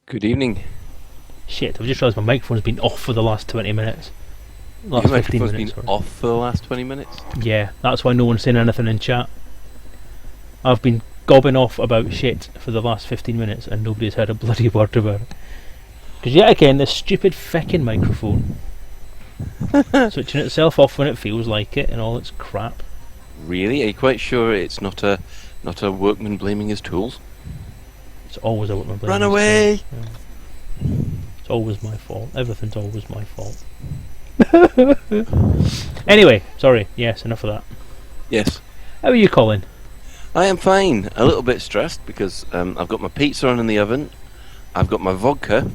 Good evening. Shit, I've just realised my microphone's been off for the last 20 minutes. Your microphone's been off for the last 20 minutes? Yeah, that's why no one's saying anything in chat. I've been gobbing off about shit for the last 15 minutes and nobody's heard a bloody word about it. Because yet again, this stupid feckin' microphone switching itself off when it feels like it and all its crap. Really? Are you quite sure it's not a workman blaming his tools? It's always a workman blaming Run his away! tools. Yeah. It's always my fault. Everything's always my fault. Anyway, sorry. Yes, enough of that. Yes. How are you, Colin? I am fine. A little bit stressed because I've got my pizza on in the oven. I've got my vodka.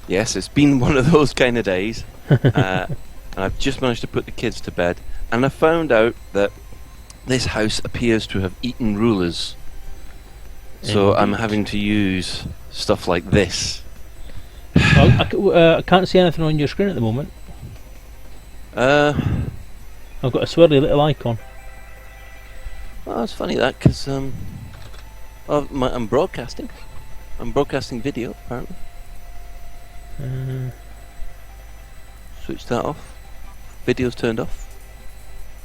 Yes, it's been one of those kind of days. And I've just managed to put the kids to bed. And I found out that this house appears to have eaten rulers. So I'm having to use stuff like this. I can't see anything on your screen at the moment. I've got a swirly little icon. Well, it's funny that, because I'm broadcasting. I'm broadcasting video, apparently. Switch that off. Video's turned off.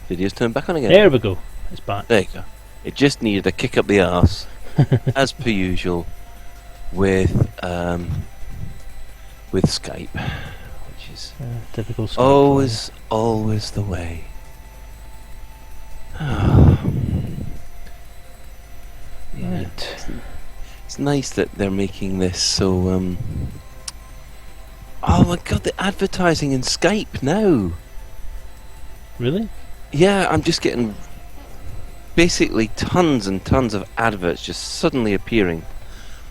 Video's turned back on again. There we go. It's back. There you go. It just needed a kick up the arse, as per usual, with Skype, which is typical Skype. always the way. Right. It's nice that they're making this so. Oh my god, the advertising in Skype now. Really? Yeah, I'm just getting basically tons and tons of adverts just suddenly appearing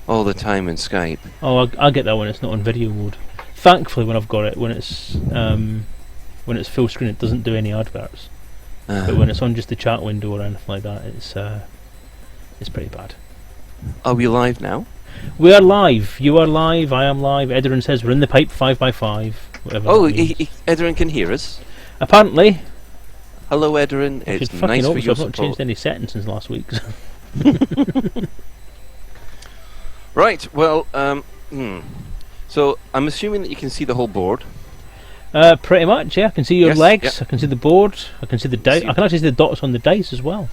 all the time in Skype. Oh, I get that when it's not on video mode. Thankfully, when I've got it, when it's full screen, it doesn't do any adverts. But when it's on just the chat window or anything like that, it's pretty bad. Are we live now? We are live. You are live. I am live. Edrin says we're in the pipe 5x5. Whatever. Oh, Edrin can hear us. Apparently. Hello, Edrin. It's nice for your I've support. not changed any settings since last week. Right. Well, so I'm assuming that you can see the whole board. Pretty much. Yeah, I can see your legs. Yep. I can see the board. I can see the dice. I can actually see the dots on the dice as well.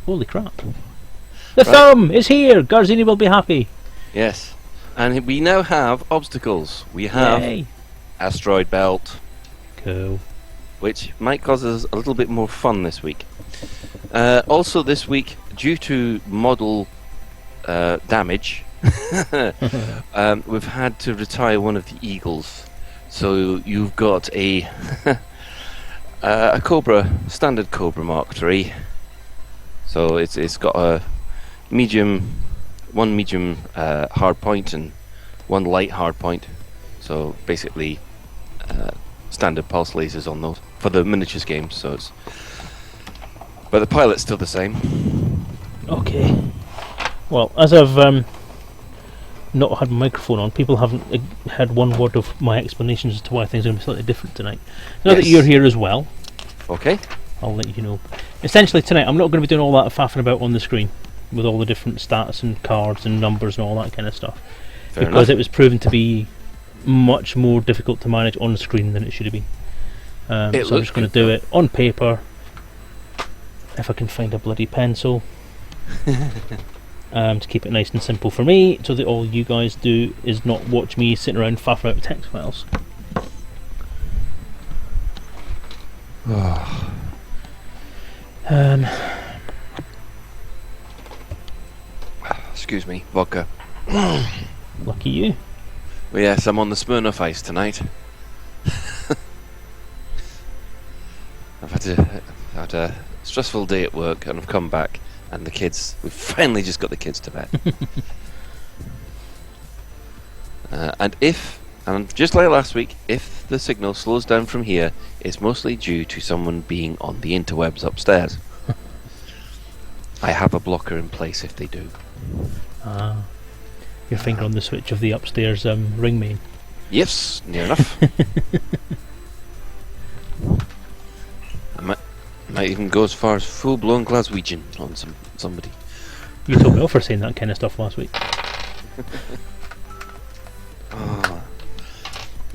Holy crap! The thumb is here. Garzini will be happy. Yes, and we now have obstacles. We have asteroid belt. Cool. Which might cause us a little bit more fun this week. Also this week, due to model damage, we've had to retire one of the Eagles. So you've got a a Cobra, standard Cobra Mark III. So it's got a one medium hard point and one light hard point. So basically standard pulse lasers on those for the miniatures games. So it's, but the pilot's still the same. Okay. Well, as I've not had my microphone on, people haven't had one word of my explanations as to why things are going to be slightly different tonight. Now that you're here as well, okay, I'll let you know. Essentially tonight I'm not going to be doing all that faffing about on the screen with all the different stats and cards and numbers and all that kind of stuff. Fair because enough. it was proven to be much more difficult to manage on screen than it should have been. So I'm just going to do it on paper, if I can find a bloody pencil, to keep it nice and simple for me, so that all you guys do is not watch me sitting around faffing out text files. Excuse me, vodka. Lucky you. Well, yes, I'm on the Smirnoff Ice tonight. I've had a stressful day at work, and I've come back, and we've finally just got the kids to bed. And just like last week, if the signal slows down from here, it's mostly due to someone being on the interwebs upstairs. I have a blocker in place if they do. Your finger on the switch of the upstairs ring main. Yes, near enough. might even go as far as full-blown Glaswegian on somebody. You told me off for saying that kind of stuff last week.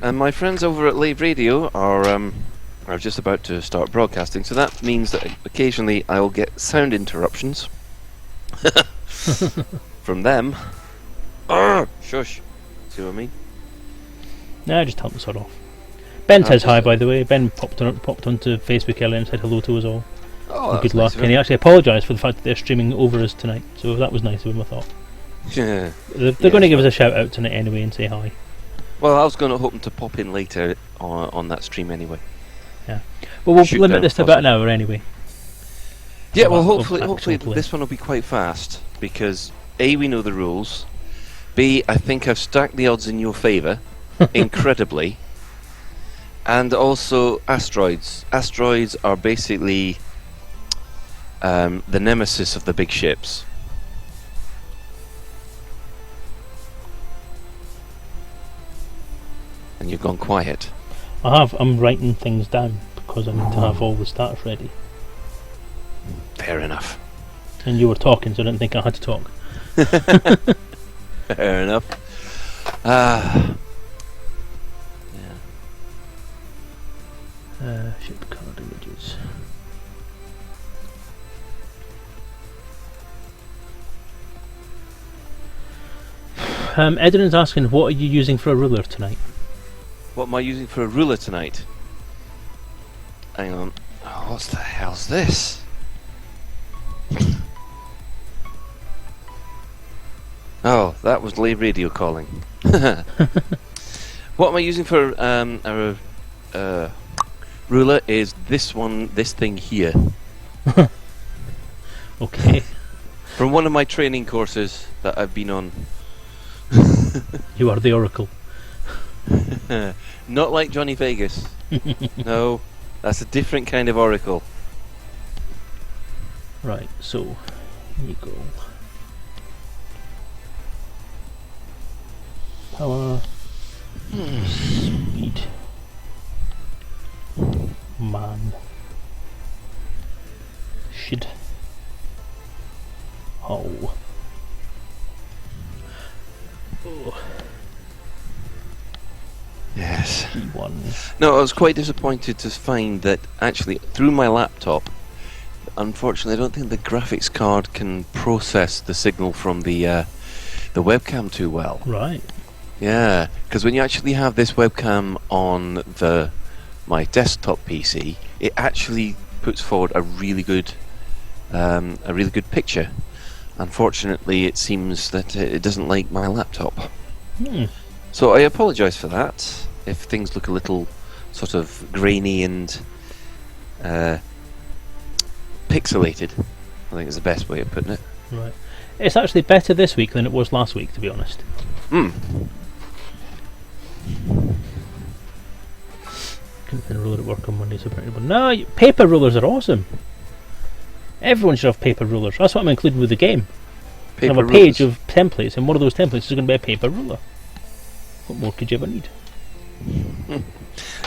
And my friends over at Lave Radio are just about to start broadcasting, so that means that occasionally I will get sound interruptions from them. Shush. See what I mean? Nah, just help me sort off. Ben says hi, by the way. Ben popped onto Facebook earlier and said hello to us all. Oh, Good luck. And he actually apologised for the fact that they're streaming over us tonight, so that was nice of him, I thought. Yeah. They're going to give us a shout out tonight anyway and say hi. Well, I was going to hope them to pop in later on that stream anyway. Yeah. Well, we'll limit this to about an hour anyway. Yeah, well, hopefully this one will be quite fast, because A, we know the rules, B, I think I've stacked the odds in your favour, incredibly, and also asteroids. Asteroids are basically the nemesis of the big ships. And you've gone quiet. I'm writing things down because I need to have all the stats ready. Fair enough. And you were talking, so I didn't think I had to talk. Fair enough. Yeah. Ship card images. Edrin's asking, what are you using for a ruler tonight? What am I using for a ruler tonight? Hang on. Oh, what the hell's this? Oh, that was Lave Radio calling. What am I using for a ruler is this thing here. Okay. From one of my training courses that I've been on. You are the Oracle. Not like Johnny Vegas. No, that's a different kind of oracle. Right, so here you go. Power, speed, man, shid, oh. Yes. E1. No, I was quite disappointed to find that actually through my laptop, unfortunately, I don't think the graphics card can process the signal from the webcam too well. Right. Yeah, because when you actually have this webcam on my desktop PC, it actually puts forward a really good picture. Unfortunately, it seems that it doesn't like my laptop. So I apologise for that, if things look a little sort of grainy and pixelated. I think is the best way of putting it. Right. It's actually better this week than it was last week, to be honest. Couldn't find a ruler at work on Monday, so apparently. But no, paper rulers are awesome. Everyone should have paper rulers. That's what I'm including with the game. I have a page of templates, and one of those templates is going to be a paper ruler. What more could you ever need?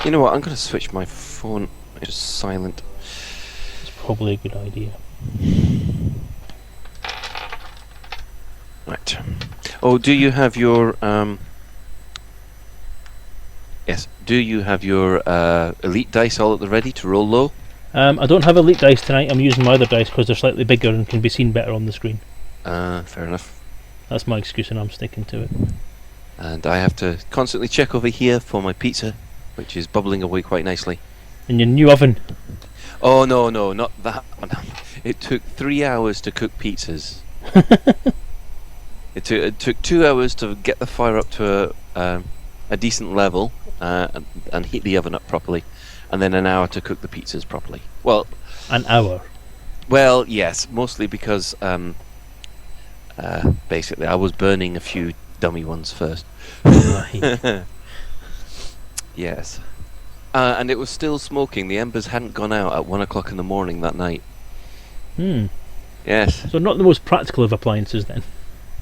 You know what? I'm going to switch my phone to silent. It's probably a good idea. Right. Oh, do you have your yes? Do you have your elite dice all at the ready to roll low? I don't have elite dice tonight. I'm using my other dice because they're slightly bigger and can be seen better on the screen. Fair enough. That's my excuse, and I'm sticking to it. And I have to constantly check over here for my pizza, which is bubbling away quite nicely. In your new oven. Oh no, not that one. It took 3 hours to cook pizzas. It took 2 hours to get the fire up to a decent level and heat the oven up properly, and then an hour to cook the pizzas properly. Well, an hour. Well, yes, mostly because basically I was burning a few dummy ones first. Right. Yes. And it was still smoking. The embers hadn't gone out at 1 o'clock in the morning that night. Yes. So not the most practical of appliances then.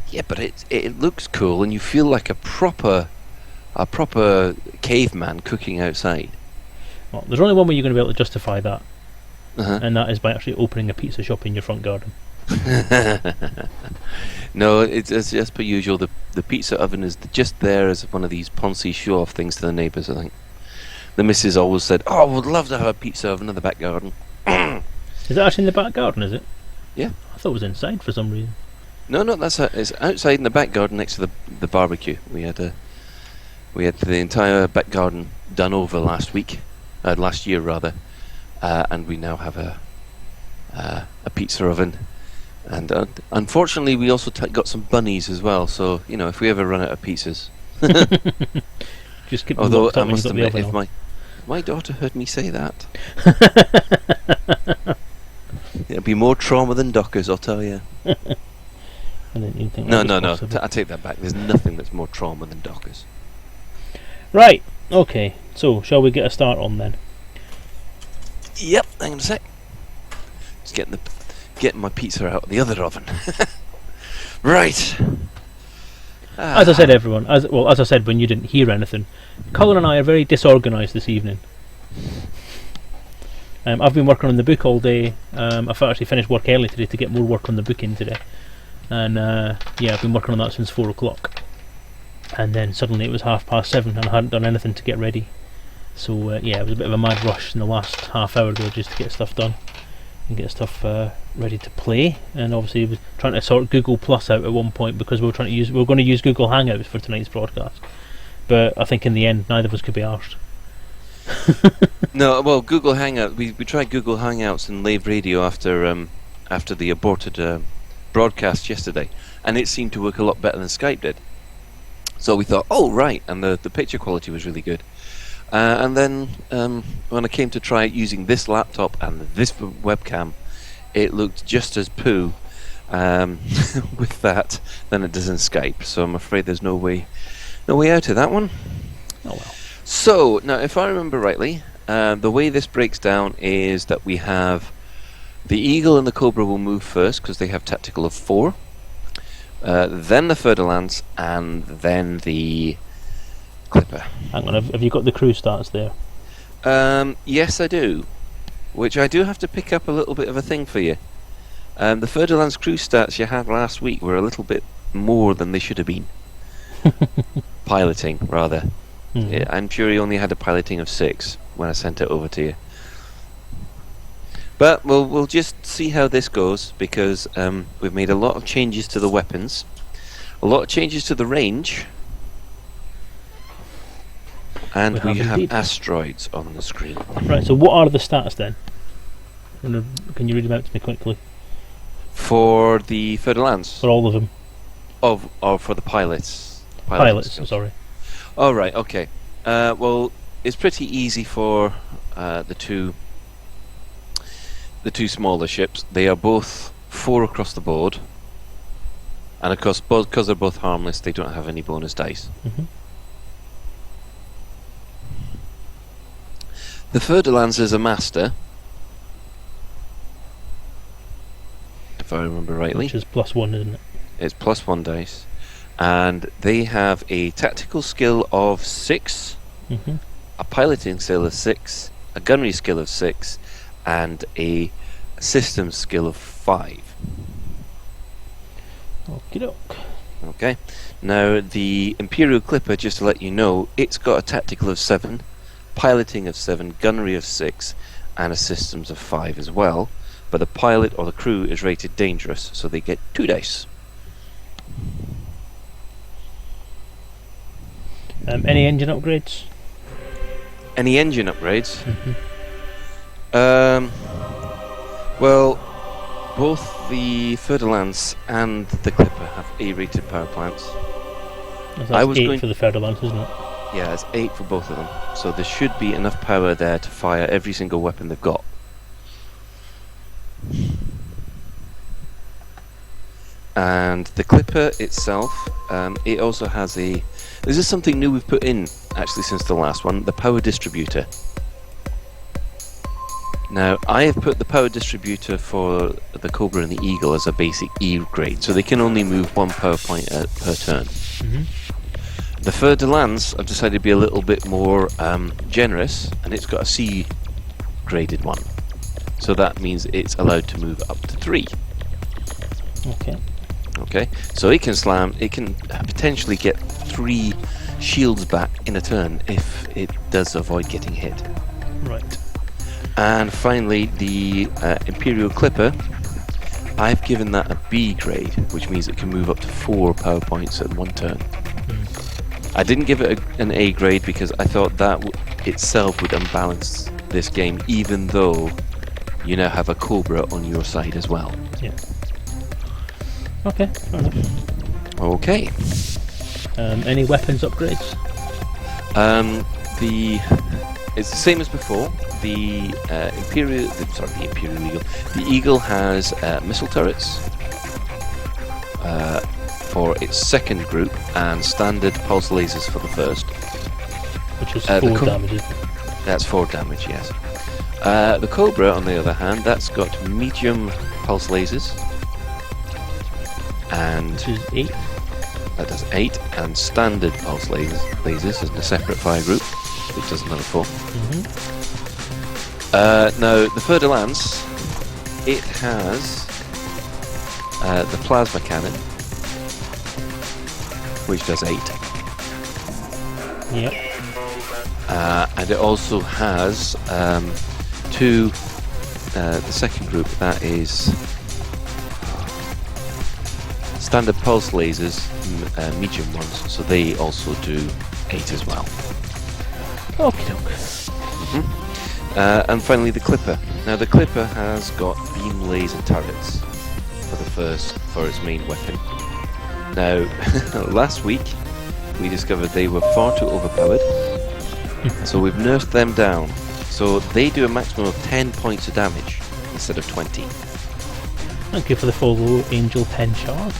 Yeah, but it looks cool, and you feel like a proper caveman cooking outside. Well, there's only one way you're going to be able to justify that. and that is by actually opening a pizza shop in your front garden. No, it's just per usual. The pizza oven is just there as one of these Ponzi show-off things to the neighbours, I think. The missus always said, "Oh, I would love to have a pizza oven in the back garden." Is it actually in the back garden, is it? Yeah. I thought it was inside for some reason. No, it's outside in the back garden next to the barbecue. We had the entire back garden done over last year rather, and we now have a pizza oven. And unfortunately, we also got some bunnies as well. So if we ever run out of pizzas, just keep. Although I must admit, if my daughter heard me say that, it'd be more trauma than Dockers, I'll tell you. I didn't think No. I take that back. There's nothing that's more trauma than Dockers. Right. Okay. So, shall we get a start on then? Yep. Hang on a sec. Just getting my pizza out of the other oven. Right. As I said, everyone. As I said when you didn't hear anything, Colin and I are very disorganised this evening. I've been working on the book all day. I've actually finished work early today to get more work on the book in today. And I've been working on that since 4 o'clock. And then suddenly it was 7:30 and I hadn't done anything to get ready. So it was a bit of a mad rush in the last half hour there just to get stuff done and get stuff ready to play. And obviously we were trying to sort Google Plus out at one point because we were going to use Google Hangouts for tonight's broadcast. But I think in the end neither of us could be arsed. No, well, Google Hangout. We tried Google Hangouts and Lave Radio after the aborted broadcast yesterday, and it seemed to work a lot better than Skype did. So we thought, oh right, and the picture quality was really good. And then when I came to try using this laptop and this webcam, it looked just as poo with that than it does in Skype. So I'm afraid there's no way out of that one. Oh well. So now, if I remember rightly, the way this breaks down is that we have the Eagle and the Cobra will move first because they have tactical of 4. Then the Fer-de-Lance, and then the Clipper. Hang on, have you got the crew stats there? Yes, I do. Which I do have to pick up a little bit of a thing for you. The Fer-de-Lance crew stats you had last week were a little bit more than they should have been. Piloting, rather. Yeah, I'm sure he only had a piloting of 6 when I sent it over to you. But we'll just see how this goes, because we've made a lot of changes to the weapons, a lot of changes to the range, and we have asteroids on the screen. Right, so what are the stats then? Can you read them out to me quickly? For the Fer-de-Lance? For all of them? Or for the pilots? Pilots, sorry. Oh, right, okay. Well, it's pretty easy for the two smaller ships. They are both 4 across the board, and of course, because they're both harmless, they don't have any bonus dice. The Fer-de-Lance is a master, if I remember rightly. Which is +1, isn't it? It's +1 dice. And they have a tactical skill of 6, a piloting skill of 6, a gunnery skill of 6, and a systems skill of 5. Okie doke. Okay. Now the Imperial Clipper, just to let you know, it's got a tactical of 7, piloting of 7, gunnery of 6, and a systems of 5 as well. But the pilot or the crew is rated dangerous, so they get 2 dice. Any engine upgrades? Any engine upgrades? Well, both the Fer-de-Lance and the Clipper have A-rated power plants. That's 8 for the Fer-de-Lance, isn't it? Yeah, it's 8 for both of them. So there should be enough power there to fire every single weapon they've got. And the Clipper itself, it also has a... This is something new we've put in, actually, since the last one, the power distributor. Now, I have put the power distributor for the Cobra and the Eagle as a basic E grade, so they can only move 1 power point per turn. The Fer-de-Lance, I've decided to be a little bit more generous, and it's got a C graded one. So that means it's allowed to move up to 3. Okay. Okay, so it can slam. It can potentially get 3 shields back in a turn if it does avoid getting hit. Right. And finally, the Imperial Clipper. I've given that a B grade, which means it can move up to 4 power points at one turn. I didn't give it an A grade because I thought that itself would unbalance this game, even though you now have a Cobra on your side as well. Yeah. Okay, fair enough. Okay. Any weapons upgrades? It's the same as before. The Imperial Eagle. The Eagle has missile turrets for its second group and standard pulse lasers for the first. Which is 4 damage, isn't it? That's 4 damage, yes. The Cobra, on the other hand, that's got medium pulse lasers. And Which is 8. that does 8, and standard pulse lasers in a separate fire group, which does another 4. Now, the Fer de Lance, it has the plasma cannon, which does 8. Yep. And it also has 2, the second group, that is standard pulse lasers, medium ones, so they also do 8 as well. Okie doke. And finally the Clipper. Now the Clipper has got beam laser turrets for its main weapon. Now, last week we discovered they were far too overpowered, so we've nerfed them down. So they do a maximum of 10 points of damage instead of 20. Thank you for the follow, Angel Penchard.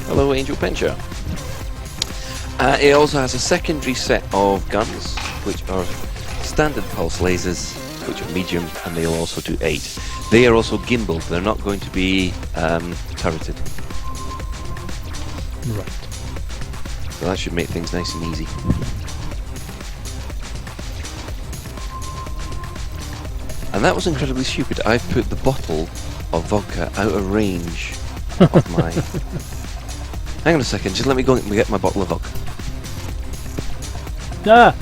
Hello, Angel Pincher. It also has a secondary set of guns, which are standard pulse lasers, which are medium, and they'll also do 8. They are also gimbaled, they're not going to be turreted. Right. So that should make things nice and easy. And that was incredibly stupid. I've put the bottle of vodka out of range of my... Hang on a second, just let me go and get my bottle of vodka. Ah!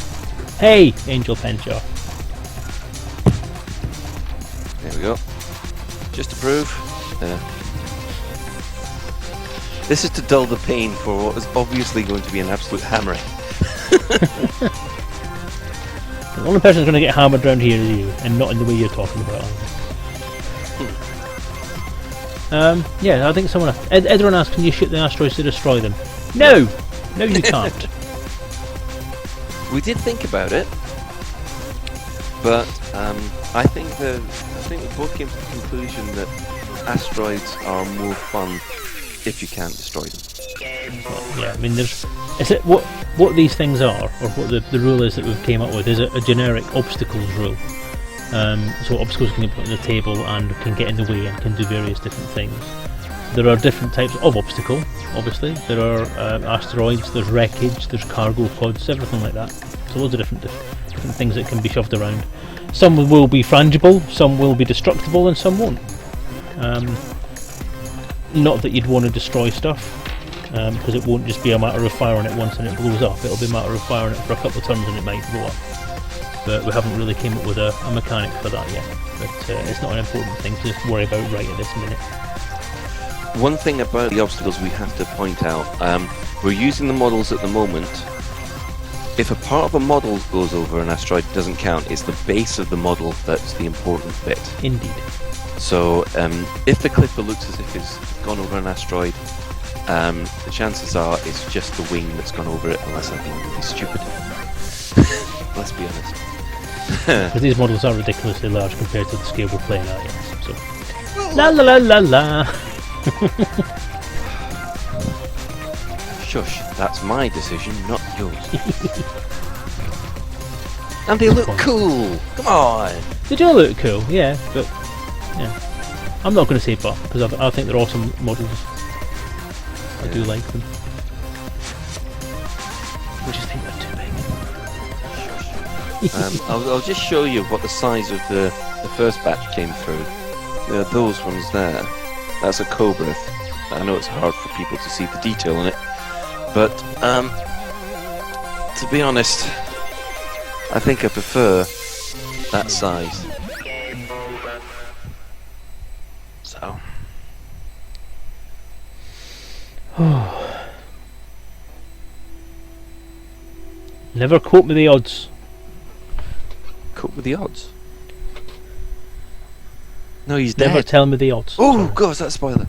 Hey, Angel Penchard. There we go. Just to prove. This is to dull the pain for what is obviously going to be an absolute hammering. The only person who's going to get hammered around here is you, and not in the way you're talking about it. Yeah, I think someone... Everyone asked, can you shoot the asteroids to destroy them? No! No, you can't. We did think about it, but I think we both came to the conclusion that asteroids are more fun if you can't destroy them. Yeah, I mean, what these things are, or what the rule is that we've came up with, is a generic obstacles rule. So obstacles can be put on the table and can get in the way and can do various different things. There are different types of obstacle, obviously. There are asteroids, there's wreckage, there's cargo pods, everything like that. So loads of different things that can be shoved around. Some will be frangible, some will be destructible, and some won't. Not that you'd want to destroy stuff, because it won't just be a matter of firing it once and it blows up. It'll be a matter of firing it for a couple of turns and it might blow up. But we haven't really came up with a mechanic for that yet. But it's not an important thing to worry about right at this minute. One thing about the obstacles we have to point out, we're using the models at the moment. If a part of a model goes over an asteroid, it doesn't count. It's the base of the model that's the important bit. Indeed. So if the Clipper looks as if it's gone over an asteroid, the chances are it's just the wing that's gone over it, unless I'm being really stupid. Let's be honest. Because these models are ridiculously large compared to the scale we're playing at, yes. So. La la la la la! Shush, that's my decision, not yours. And they look cool! Come on! They do look cool, yeah, but... yeah. I'm not going to say but, because I think they're awesome models. I do like them. I just think they're too big. I'll just show you what the size of the first batch came through. There are those ones there. That's a Cobra. I know it's hard for people to see the detail in it, but to be honest, I think I prefer that size. So. Never cope with the odds. Cope with the odds? No, he's Never dead. tell me the odds. Oh, Sorry. God, that's a spoiler.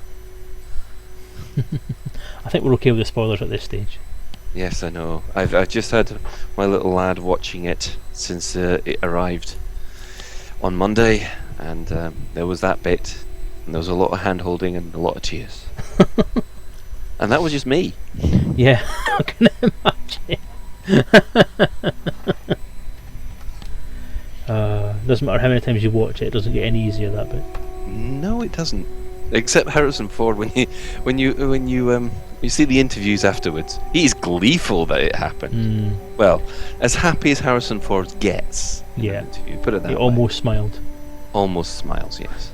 I think we're okay with the spoilers at this stage. Yes, I know. I've just had my little lad watching it since it arrived on Monday, and there was that bit, and there was a lot of hand holding and a lot of tears. And that was just me. Yeah, I can imagine. Doesn't matter how many times you watch it, it doesn't get any easier, that bit. No, it doesn't. Except Harrison Ford, when you see the interviews afterwards, he's gleeful that it happened. Well, as happy as Harrison Ford gets. Yeah. Interview, put it that He way. almost smiled. Almost smiles, yes.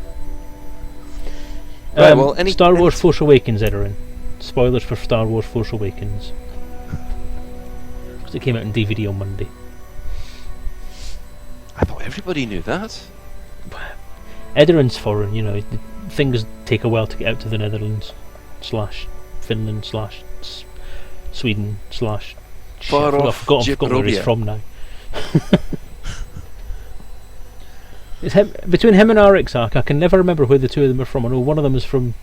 Right, well, Star Wars Force Awakens, Edorin. Spoilers for Star Wars Force Awakens. Because it came out in DVD on Monday. I thought everybody knew that. Edorin's foreign, you know. Things take a while to get out to the Netherlands / Finland / Sweden / Far I off forgot where he's Gibraltar. from now. It's between him and Arixark, I can never remember where the two of them are from. I know one of them is from...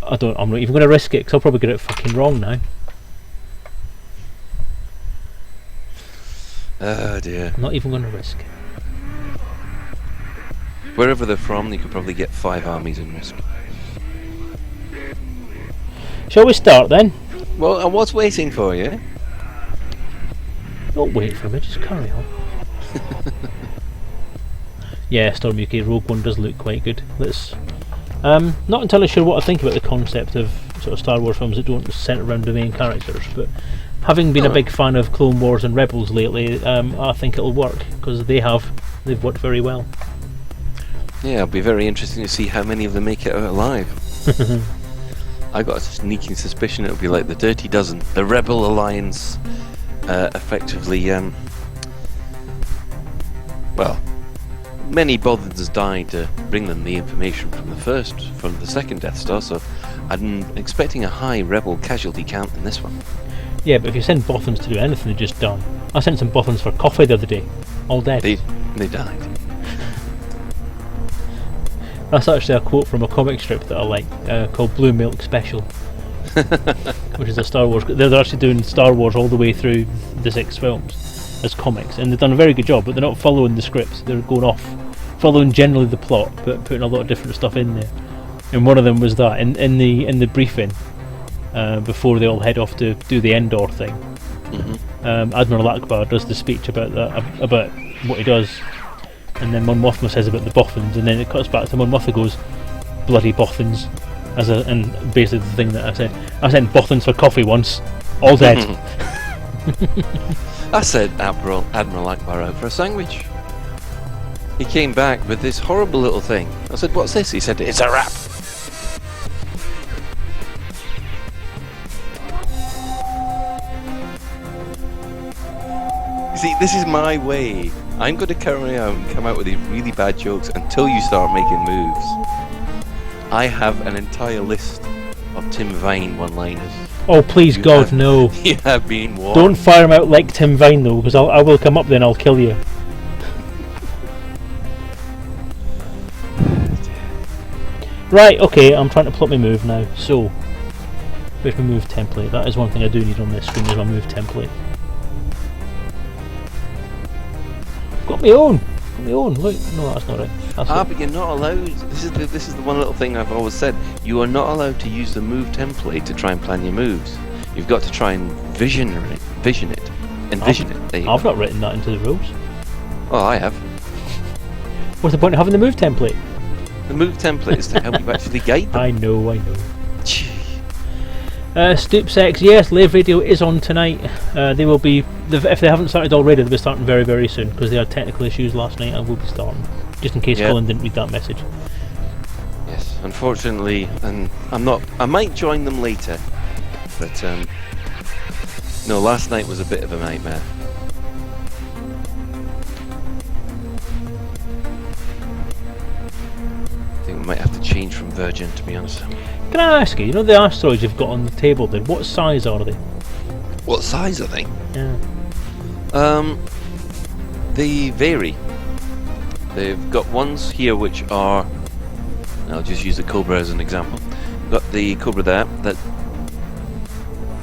I'm not even going to risk it, because I'll probably get it fucking wrong now. Oh dear. I'm not even going to risk it. Wherever they're from, you could probably get 5 armies in risk. Shall we start then? Well, I was waiting for you. Don't wait for me, just carry on. Yeah, Storm UK Rogue One does look quite good. Let's... not entirely sure what I think about the concept of sort of Star Wars films that don't centre around the main characters, but having been a big fan of Clone Wars and Rebels lately, I think it'll work, because they've worked very well. Yeah, it'll be very interesting to see how many of them make it out alive. I got a sneaking suspicion it'll be like the Dirty Dozen, the Rebel Alliance, effectively. Well, many Bothans died to bring them the information from the second Death Star. So I'm expecting a high Rebel casualty count in this one. Yeah, but if you send Bothans to do anything, they just die. I sent some Bothans for coffee the other day, all dead. They died. That's actually a quote from a comic strip that I like, called Blue Milk Special, which is a Star Wars... They're actually doing Star Wars all the way through the 6 films as comics, and they've done a very good job, but they're not following the scripts. They're going off, following generally the plot, but putting a lot of different stuff in there. And one of them was that, in the briefing, before they all head off to do the Endor thing, Admiral Akbar does the speech about that, about what he does. And then Mon Mothma says about the Bothans, and then it cuts back to Mon Mothma goes, bloody Bothans, and basically the thing that I sent Bothans for coffee once, all dead. I said Admiral Akbar out for a sandwich. He came back with this horrible little thing. I said, what's this? He said, it's a wrap. See, this is my way. I'm going to carry on and come out with these really bad jokes until you start making moves. I have an entire list of Tim Vine one-liners. Oh, please, God, no. You have been warned. Don't fire him out like Tim Vine, though, because I will come up then, I'll kill you. Right, okay, I'm trying to plot my move now. So, where's my move template? That is one thing I do need on this screen, is my move template. Got my own. Look, no, that's not right. But you're not allowed. This is the one little thing I've always said. You are not allowed to use the move template to try and plan your moves. You've got to try and envision it. There you I've go. not written that into the rules. Oh, I have. What's the point of having the move template? The move template is to help you actually guide them. I know. Gee. Stoop Sex, yes, live radio is on tonight. They will be, if they haven't started already, they'll be starting very, very soon because they had technical issues last night and will be starting. Just in case Colin didn't read that message. Yes, unfortunately, and I might join them later, but no, last night was a bit of a nightmare. I think we might have to change from Virgin, to be honest. Can I ask you, the asteroids you've got on the table there, what size are they? What size are they? Yeah. They vary. They've got ones here which are, I'll just use the Cobra as an example. Got the Cobra there,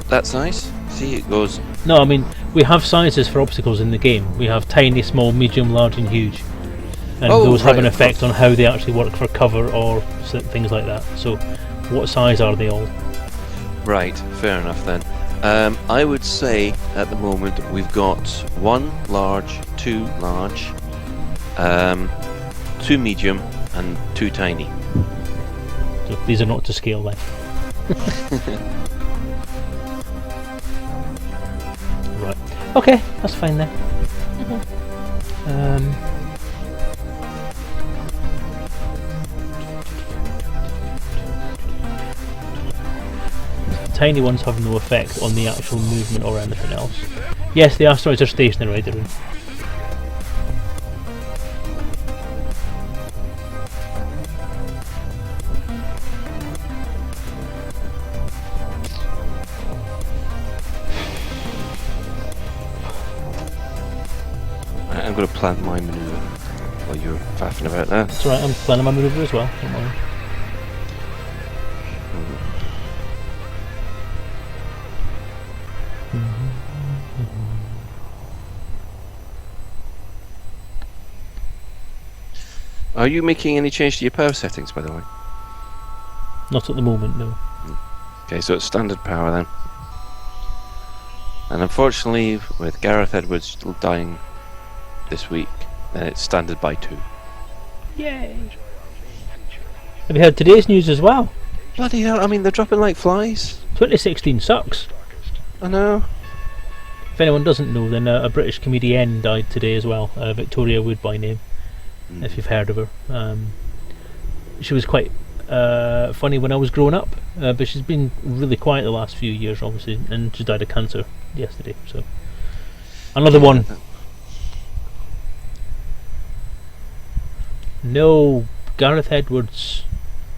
that size. See, it goes. No, I mean, we have sizes for obstacles in the game. We have tiny, small, medium, large and huge. And those have an effect on how they actually work for cover or things like that. So, what size are they all? Right, fair enough then. I would say at the moment we've got 1 large, 2 large, 2 medium and 2 tiny. So these are not to scale then. Right. Okay, that's fine then. Tiny ones have no effect on the actual movement or anything else. Yes, the asteroids are stationary, they're in. I'm going to plan my manoeuvre while you're faffing about there. That's right, I'm planning my manoeuvre as well, don't worry. Are you making any change to your power settings, by the way? Not at the moment, no. Okay, so it's standard power then. And unfortunately, with Gareth Edwards still dying this week, then it's standard by 2. Yay! Have you heard today's news as well? Bloody hell, I mean, they're dropping like flies. 2016 sucks. I know. If anyone doesn't know, then a British comedienne died today as well, Victoria Wood by name, if you've heard of her. She was quite funny when I was growing up, but she's been really quiet the last few years, obviously, and she died of cancer yesterday. So another one. No, Gareth Edwards.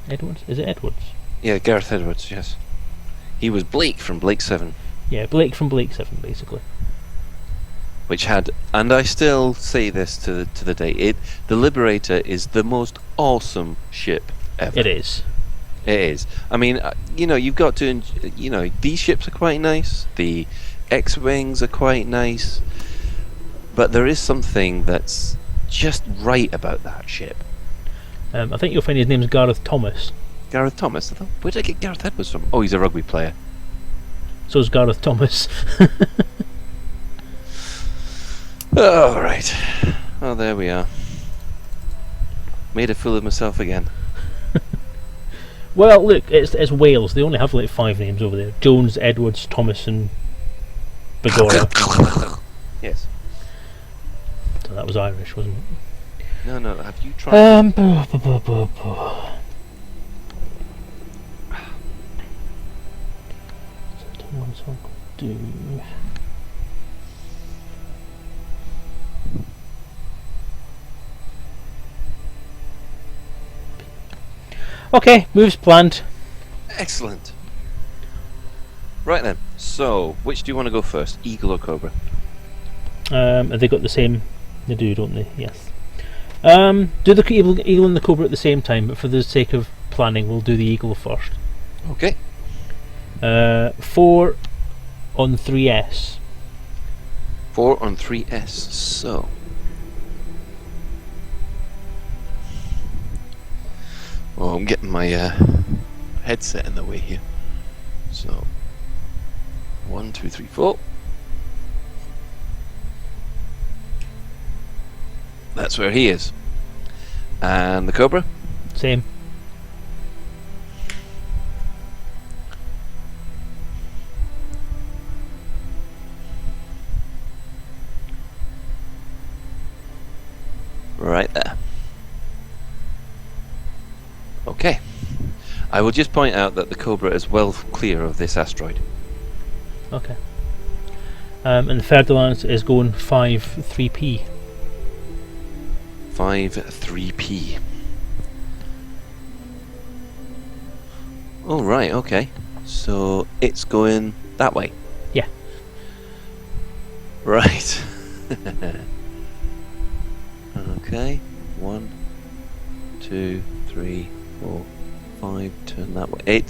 Edwards? Is it Edwards? Yeah, Gareth Edwards. Yes, he was Blake from Blake 7. Yeah, Blake from Blake 7, basically. Which had, and I still say this to the day, the Liberator is the most awesome ship ever. It is. It is. I mean, you've got to, these ships are quite nice. The X-wings are quite nice, but there is something that's just right about that ship. I think you'll find his name's Gareth Thomas. Gareth Thomas? Where did I get Gareth Edwards from? Oh, he's a rugby player. So's Gareth Thomas. Oh, right. Oh, there we are. Made a fool of myself again. Well, look, it's Wales. They only have like 5 names over there: Jones, Edwards, Thomas, and Begora. Yes. So that was Irish, wasn't it? No. Have you tried? Do. Okay, moves planned. Excellent. Right then, so which do you want to go first, Eagle or Cobra? Have they got the same? They do, don't they? Yes. Do the Eagle and the Cobra at the same time, but for the sake of planning, we'll do the Eagle first. Okay. 4 on 3S. 4 on 3S, so... Well, I'm getting my headset in the way here. So, 1, 2, 3, 4. That's where he is. And the Cobra? Same. Right there. Okay. I will just point out that the Cobra is well clear of this asteroid. Okay. And the Ferdinand is going 5-3p. 5-3p. Oh, right, okay. So it's going that way. Yeah. Right. Okay. 1, 2, 3, 4, 5. Turn that way.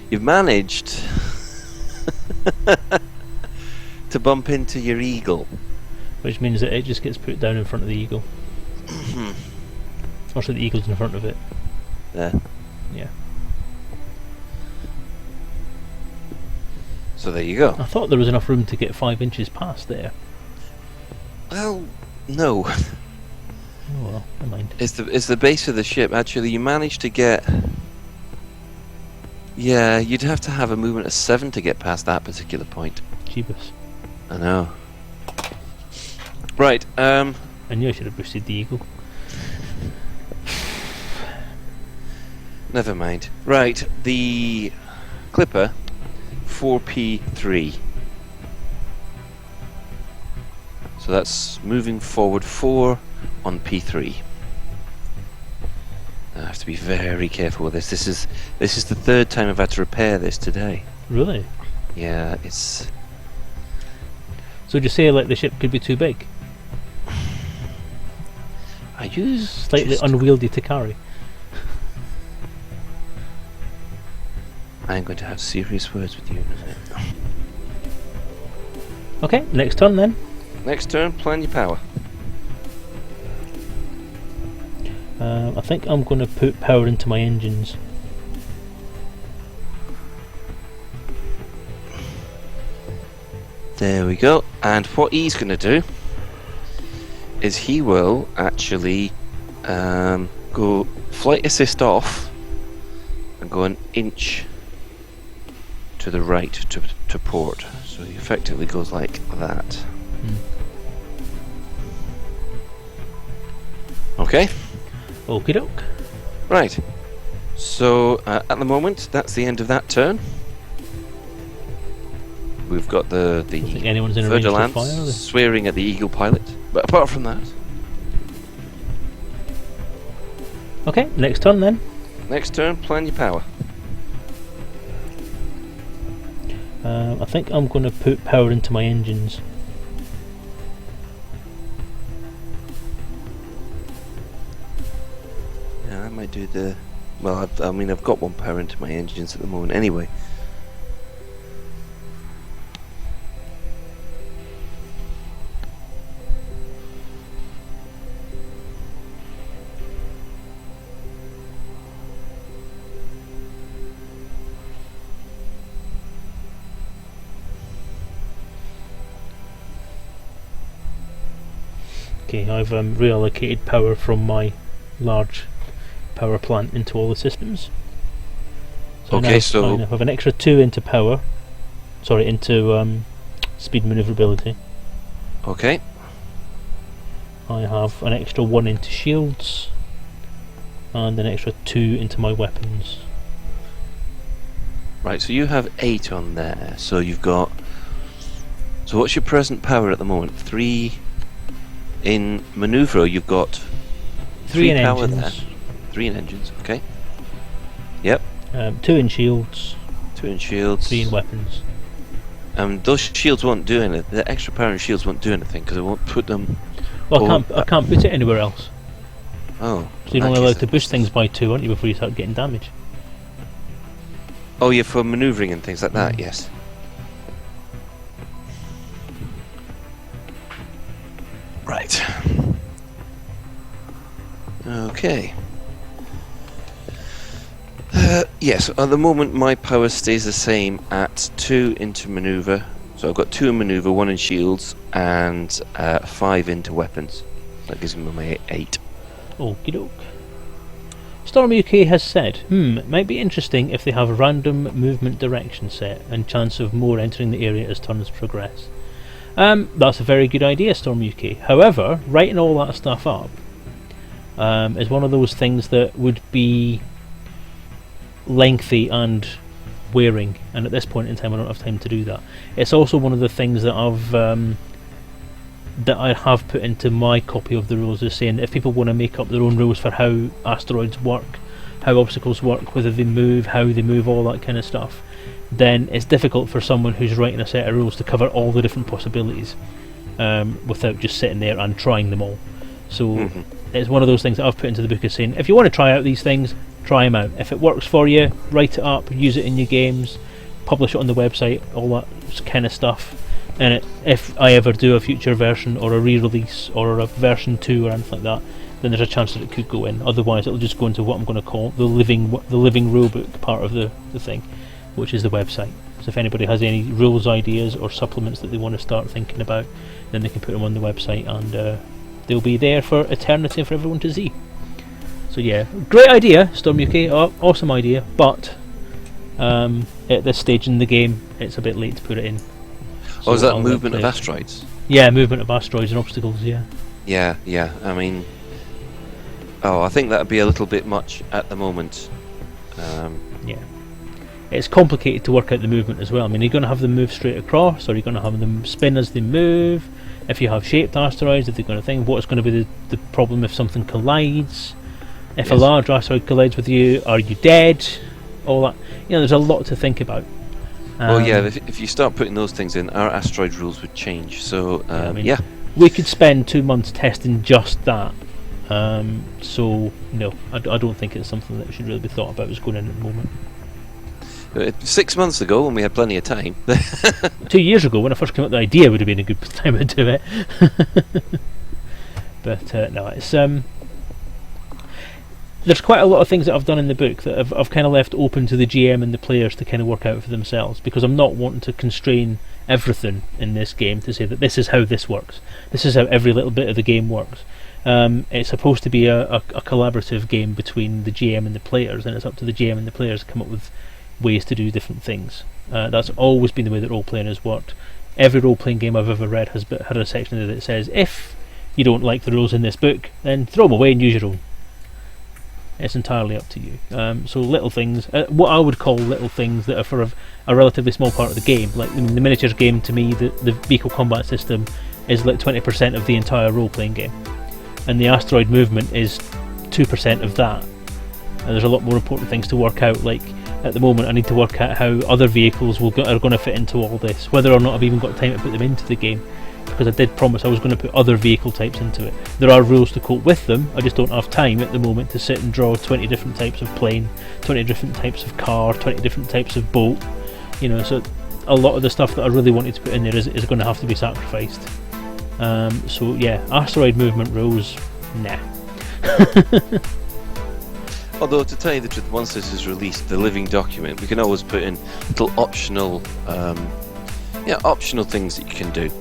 You've managed to bump into your eagle. Which means that it just gets put down in front of the eagle. Or so the eagle's in front of it. There. Yeah. So there you go. I thought there was enough room to get 5 inches past there. Well, no. Oh well, never mind. It's the base of the ship. Actually, you managed to get. Yeah, you'd have to have a movement of 7 to get past that particular point. Jeebus. I know. Right. I knew I should have boosted the eagle. Never mind. Right. The Clipper, 4p3. So that's moving forward 4 on p3. I have to be very careful with this. This is the 3rd time I've had to repair this today. Really? Yeah, it's. So would you say like the ship could be too big? I use Slightly just- unwieldy to carry? I'm going to have serious words with you in a minute. Okay, next turn then. Next turn, plan your power. I think I'm going to put power into my engines. There we go. And what he's going to do is he will actually go flight assist off and go an inch to the right to port. So he effectively goes like that. Okay. Okie doke. Right. So at the moment, that's the end of that turn. We've got the I don't think anyone's in a range of Ferdinand fire, are they? swearing at the Eagle pilot. But apart from that, Okay, next turn then. next turn, plan your power. I think I'm going to put power into my engines. Yeah, I might do the. Well, I mean, I've got one power into my engines at the moment anyway. Okay, I've reallocated power from my large power plant into all the systems. Okay, now so- I have an extra 2 into power. Sorry, into speed maneuverability. Okay. I have an extra 1 into shields. And an extra 2 into my weapons. Right, so you have 8 on there. So you've got. So what's your present power at the moment? 3 in maneuver. You've got 3 in power engines. there. 3 in engines. Okay. Yep. 2 in shields. 2 in shields. 3 in weapons. Those shields won't do anything. The extra power in shields won't do anything because I won't put them. Well, I can't put it anywhere else. Oh. So you're I only guess allowed to boost things by 2, aren't you, before you start getting damage? Oh, yeah, for manoeuvring and things like that. Yes. Right. Okay. Yes, at the moment my power stays the same at 2 into manoeuvre. So I've got 2 in manoeuvre, 1 in shields, and 5 into weapons. That gives me my 8. Okie doke. Storm UK has said, it might be interesting if they have random movement direction set and chance of more entering the area as turns progress. That's a very good idea, Storm UK. However, writing all that stuff up is one of those things that would be lengthy and wearing, and at this point in time I don't have time to do that. It's also one of the things that I have put into my copy of the rules, is saying if people want to make up their own rules for how asteroids work, how obstacles work, whether they move, how they move, all that kind of stuff, then it's difficult for someone who's writing a set of rules to cover all the different possibilities without just sitting there and trying them all. So it's one of those things that I've put into the book, is saying if you want to try out these things, try them out. If it works for you, write it up, use it in your games, publish it on the website, all that kind of stuff. And if I ever do a future version or a re-release or a version 2 or anything like that, then there's a chance that it could go in. Otherwise it'll just go into what I'm going to call the living rulebook part of the thing, which is the website. So if anybody has any rules ideas or supplements that they want to start thinking about, then they can put them on the website, and they'll be there for eternity for everyone to see. So yeah, great idea, Storm UK, awesome idea, but at this stage in the game it's a bit late to put it in. So is that movement of asteroids? Yeah, movement of asteroids and obstacles, yeah. Yeah, I mean... I think that would be a little bit much at the moment. Yeah. It's complicated to work out the movement as well. I mean, are you going to have them move straight across, or are you going to have them spin as they move? If you have shaped asteroids, if they're going to think, what's going to be the problem if something collides? If a large asteroid collides with you, are you dead? All that. There's a lot to think about. Well, yeah, if you start putting those things in, our asteroid rules would change. So, we could spend 2 months testing just that. So, no, I don't think it's something that should really be thought about as going in at the moment. 6 months ago, when we had plenty of time. 2 years ago, when I first came up with the idea, would have been a good time to do it. But, no, it's... There's quite a lot of things that I've done in the book that I've kind of left open to the GM and the players to kind of work out for themselves, because I'm not wanting to constrain everything in this game to say that this is how this works. This is how every little bit of the game works. It's supposed to be a collaborative game between the GM and the players, and it's up to the GM and the players to come up with ways to do different things. That's always been the way that role-playing has worked. Every role-playing game I've ever read has had a section in it that says, if you don't like the rules in this book, then throw them away and use your own. It's entirely up to you. So little things, what I would call little things that are for a relatively small part of the game, like the miniatures game, to me, the vehicle combat system is like 20% of the entire role-playing game, and the asteroid movement is 2% of that. And there's a lot more important things to work out. Like at the moment I need to work out how other vehicles are going to fit into all this, whether or not I've even got time to put them into the game, because I did promise I was going to put other vehicle types into it. There are rules to cope with them, I just don't have time at the moment to sit and draw 20 different types of plane, 20 different types of car, 20 different types of boat, so a lot of the stuff that I really wanted to put in there is going to have to be sacrificed. So yeah, asteroid movement rules, nah. Although, to tell you the truth, once this is released, the living document, we can always put in little optional things that you can do.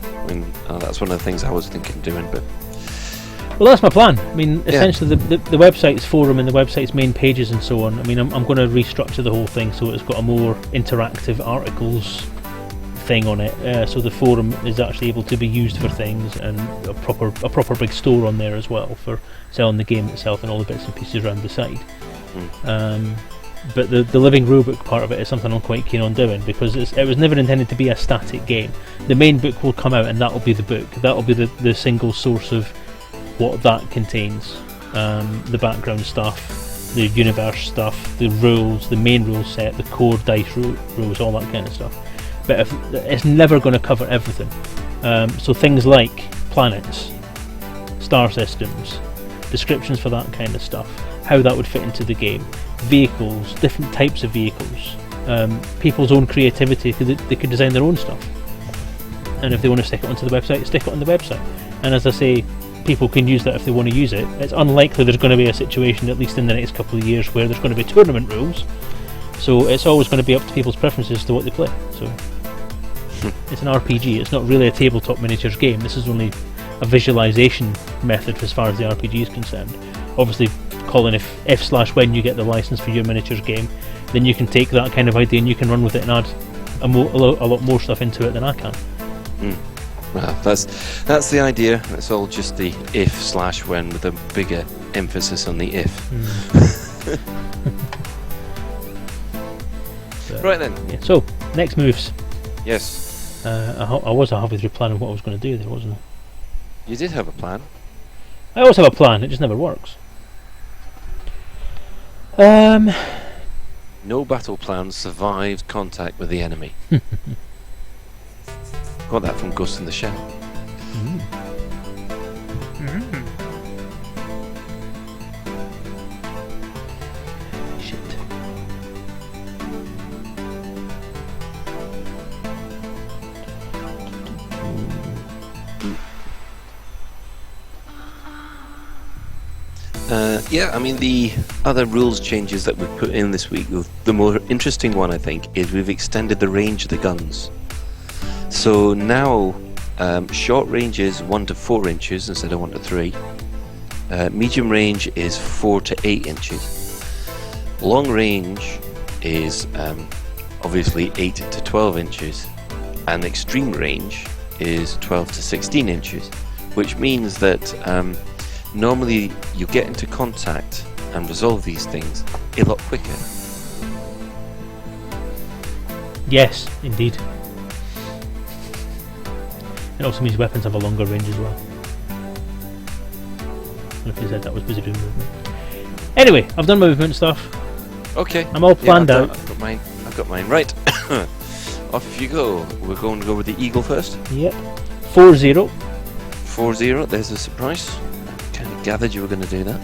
I mean, that's one of the things I was thinking of doing, but... Well, that's my plan. I mean, essentially the website's forum and the website's main pages and so on, I mean, I'm going to restructure the whole thing so it's got a more interactive articles thing on it, so the forum is actually able to be used for things, and a proper big store on there as well for selling the game itself and all the bits and pieces around the side. But the living rulebook part of it is something I'm quite keen on doing, because it was never intended to be a static game. The main book will come out and that'll be the book, that'll be the single source of what that contains, the background stuff, the universe stuff, the rules, the main rule set, the core dice rules, all that kind of stuff. But it's never going to cover everything. So things like planets, star systems, descriptions for that kind of stuff, how that would fit into the game, vehicles, different types of vehicles, people's own creativity, because they could design their own stuff, and if they want to stick it onto the website, stick it on the website. And as I say, people can use that if they want to use it. It's unlikely there's going to be a situation, at least in the next couple of years, where there's going to be tournament rules, so it's always going to be up to people's preferences to what they play. So it's an RPG, it's not really a tabletop miniatures game. This is only a visualization method as far as the RPG is concerned. Obviously, Colin, if/when you get the license for your miniatures game, then you can take that kind of idea and you can run with it and add a lot more stuff into it than I can. Well, that's the idea. It's all just the if/when with a bigger emphasis on the if. Right then. Yeah, so, next moves. Yes. I was halfway through planning what I was going to do there, wasn't I? You did have a plan. I always have a plan, it just never works. No battle plan survives contact with the enemy. Got that from Ghost in the Shell. Shit. Yeah, I mean, the other rules changes that we've put in this week, the more interesting one, I think, is we've extended the range of the guns. So now, short range is 1 to 4 inches instead of 1 to 3. Medium range is 4 to 8 inches. Long range is obviously 8 to 12 inches. And extreme range is 12 to 16 inches, which means that normally you get into contact and resolve these things a lot quicker. Yes, indeed. It also means weapons have a longer range as well. I don't know if you said that was busy doing movement. Anyway, I've done my movement stuff. Okay. I'm all planned out. I've got mine. Right. Off you go. We're going to go with the eagle first. Yep. 4-0. 4-0. There's a surprise. I kind of gathered you were going to do that.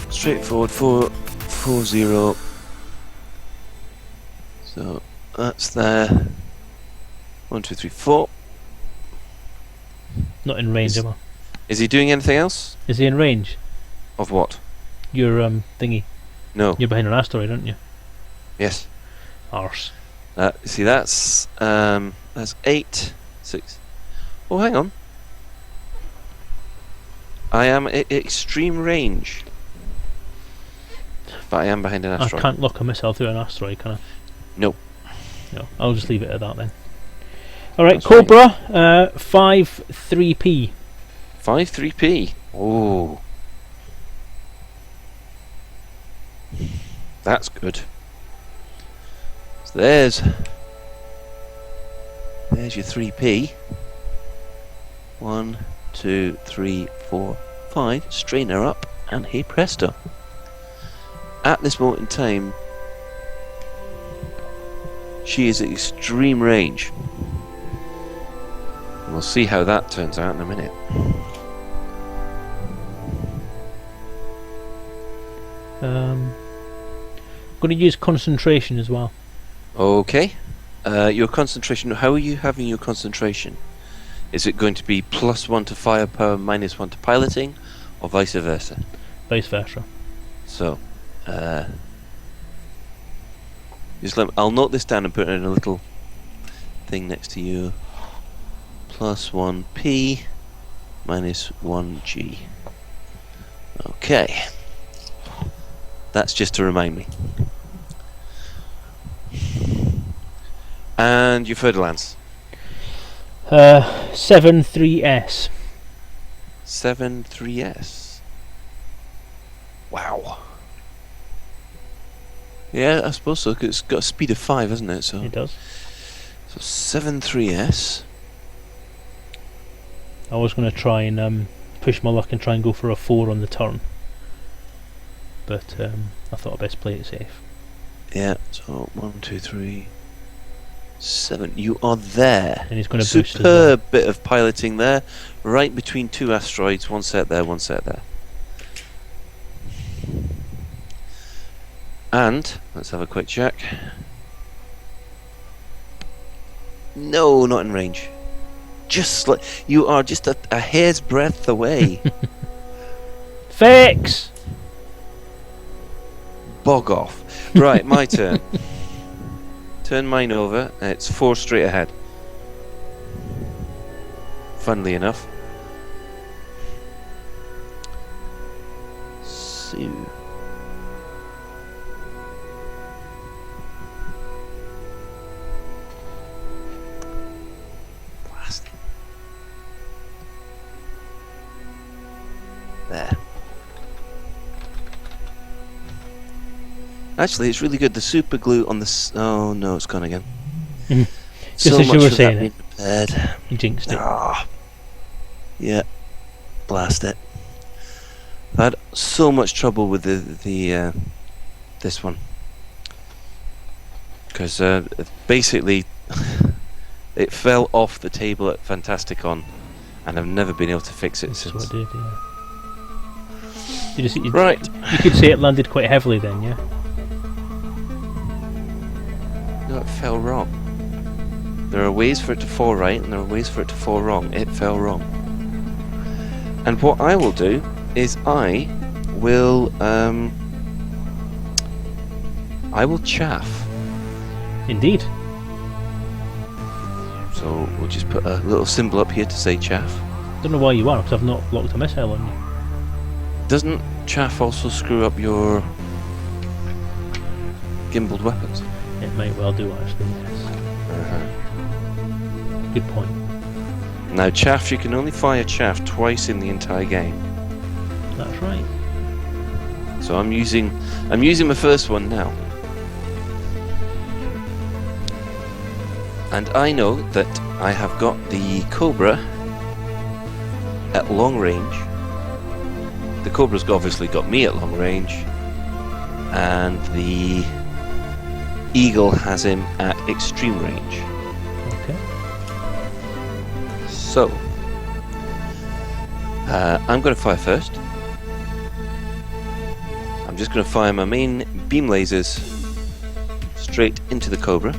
Straightforward. 4-0. So that's there. 1, 2, 3, 4. Not in range, am I? Is he doing anything else? Is he in range? Of what? Your thingy. No. You're behind an asteroid, aren't you? Yes. Arse. See, that's 8, 6. Oh, hang on. I am at extreme range, but I am behind an asteroid. I can't lock a missile through an asteroid, can I? No. No. I'll just leave it at that then. Alright, Cobra, 5-3P. 5-3P. Oh. That's good. So there's your 3P. 1, 2, 3, 4, 5. Strainer up, and hey presto. At this moment in time, she is at extreme range. We'll see how that turns out in a minute. I'm going to use concentration as well. Okay. Your concentration, how are you having your concentration? Is it going to be +1 to firepower, -1 to piloting, or vice versa? Vice versa. So, I'll note this down and put it in a little thing next to you. +1P, -1G. Okay. That's just to remind me. And your Fer-de-Lance? 7-3S. 7-3S. Wow. Yeah, I suppose so, 'cause it's got a speed of 5, hasn't it? So It does. 7-3S. I was going to try and push my luck and try and go for a 4 on the turn. But I thought I'd best play it safe. Yeah, so 1, 2, 3, 7. You are there. And he's going to boost as well. Superb bit of piloting there, right between 2 asteroids. One set there, one set there. And let's have a quick check. No, not in range. Just like you are, just a hair's breadth away. Fix! Bog off. Right, my turn. Turn mine over. It's 4 straight ahead. Funnily enough. So. There. Actually, it's really good. The super glue on the... Oh, no, it's gone again. Just as you were saying it. Prepared. You jinxed it. Yeah. Blast it. I had so much trouble with this one. Because basically it fell off the table at Fantasticon and I've never been able to fix it since. That's what it did, yeah. Right. You could say it landed quite heavily then, yeah? No, it fell wrong. There are ways for it to fall right and there are ways for it to fall wrong. It fell wrong. And what I will do is I will chaff. Indeed. So we'll just put a little symbol up here to say chaff. Don't know why you are, because I've not locked a missile on you. Doesn't chaff also screw up your gimbaled weapons? It might well do, actually, yes. Good point. Now chaff, you can only fire chaff twice in the entire game. That's right. So I'm using my first one now. And I know that I have got the Cobra at long range. The Cobra's obviously got me at long range. And the Eagle has him at extreme range. Okay. So, I'm going to fire first. I'm just going to fire my main beam lasers straight into the Cobra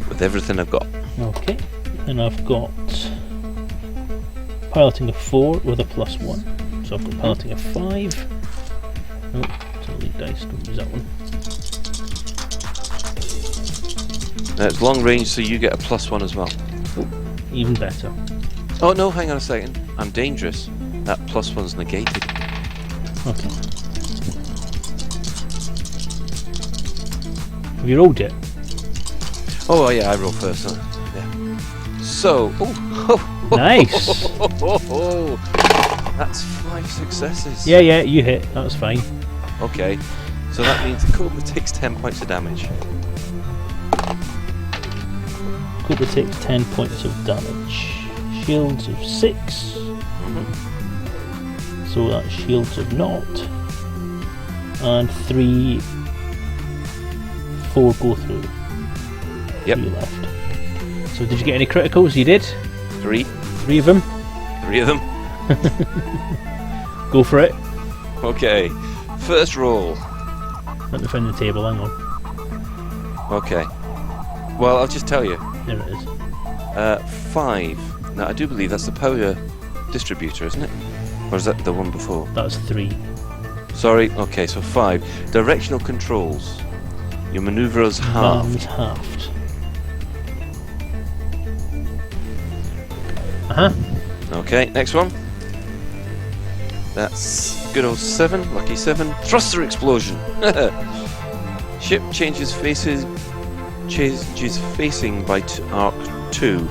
with everything I've got. Okay. And I've got piloting of 4 with a +1. So I've got piloting of 5. Oh, it's a lead dice, don't use that one. Now it's long range, so you get a +1 as well. Oh, even better. Oh no, hang on a second. I'm dangerous. That +1's negated. Okay. Have you rolled yet? Oh yeah, I roll first. Huh? Yeah. So, Nice! That's 5 successes. Yeah, you hit. That's fine. Okay, so that means the Cobra takes 10 points of damage. Cobra takes 10 points of damage. Shields of 6. So that's shields of 0. And 3, 4 go through. Yep. 3 left. So did you get any criticals? You did? 3. 3 of them? 3 of them. Go for it. Okay, first roll. Let me find the table, hang on. Okay. Well, I'll just tell you. There it is. 5. Now, I do believe that's the power distributor, isn't it? Or is that the one before? That's 3. Sorry, okay, so 5. Directional controls. Your maneuver's halved. Halved. Uh-huh. Okay, next one. That's good old 7, lucky 7. Thruster explosion. Ship changes facing by arc 2.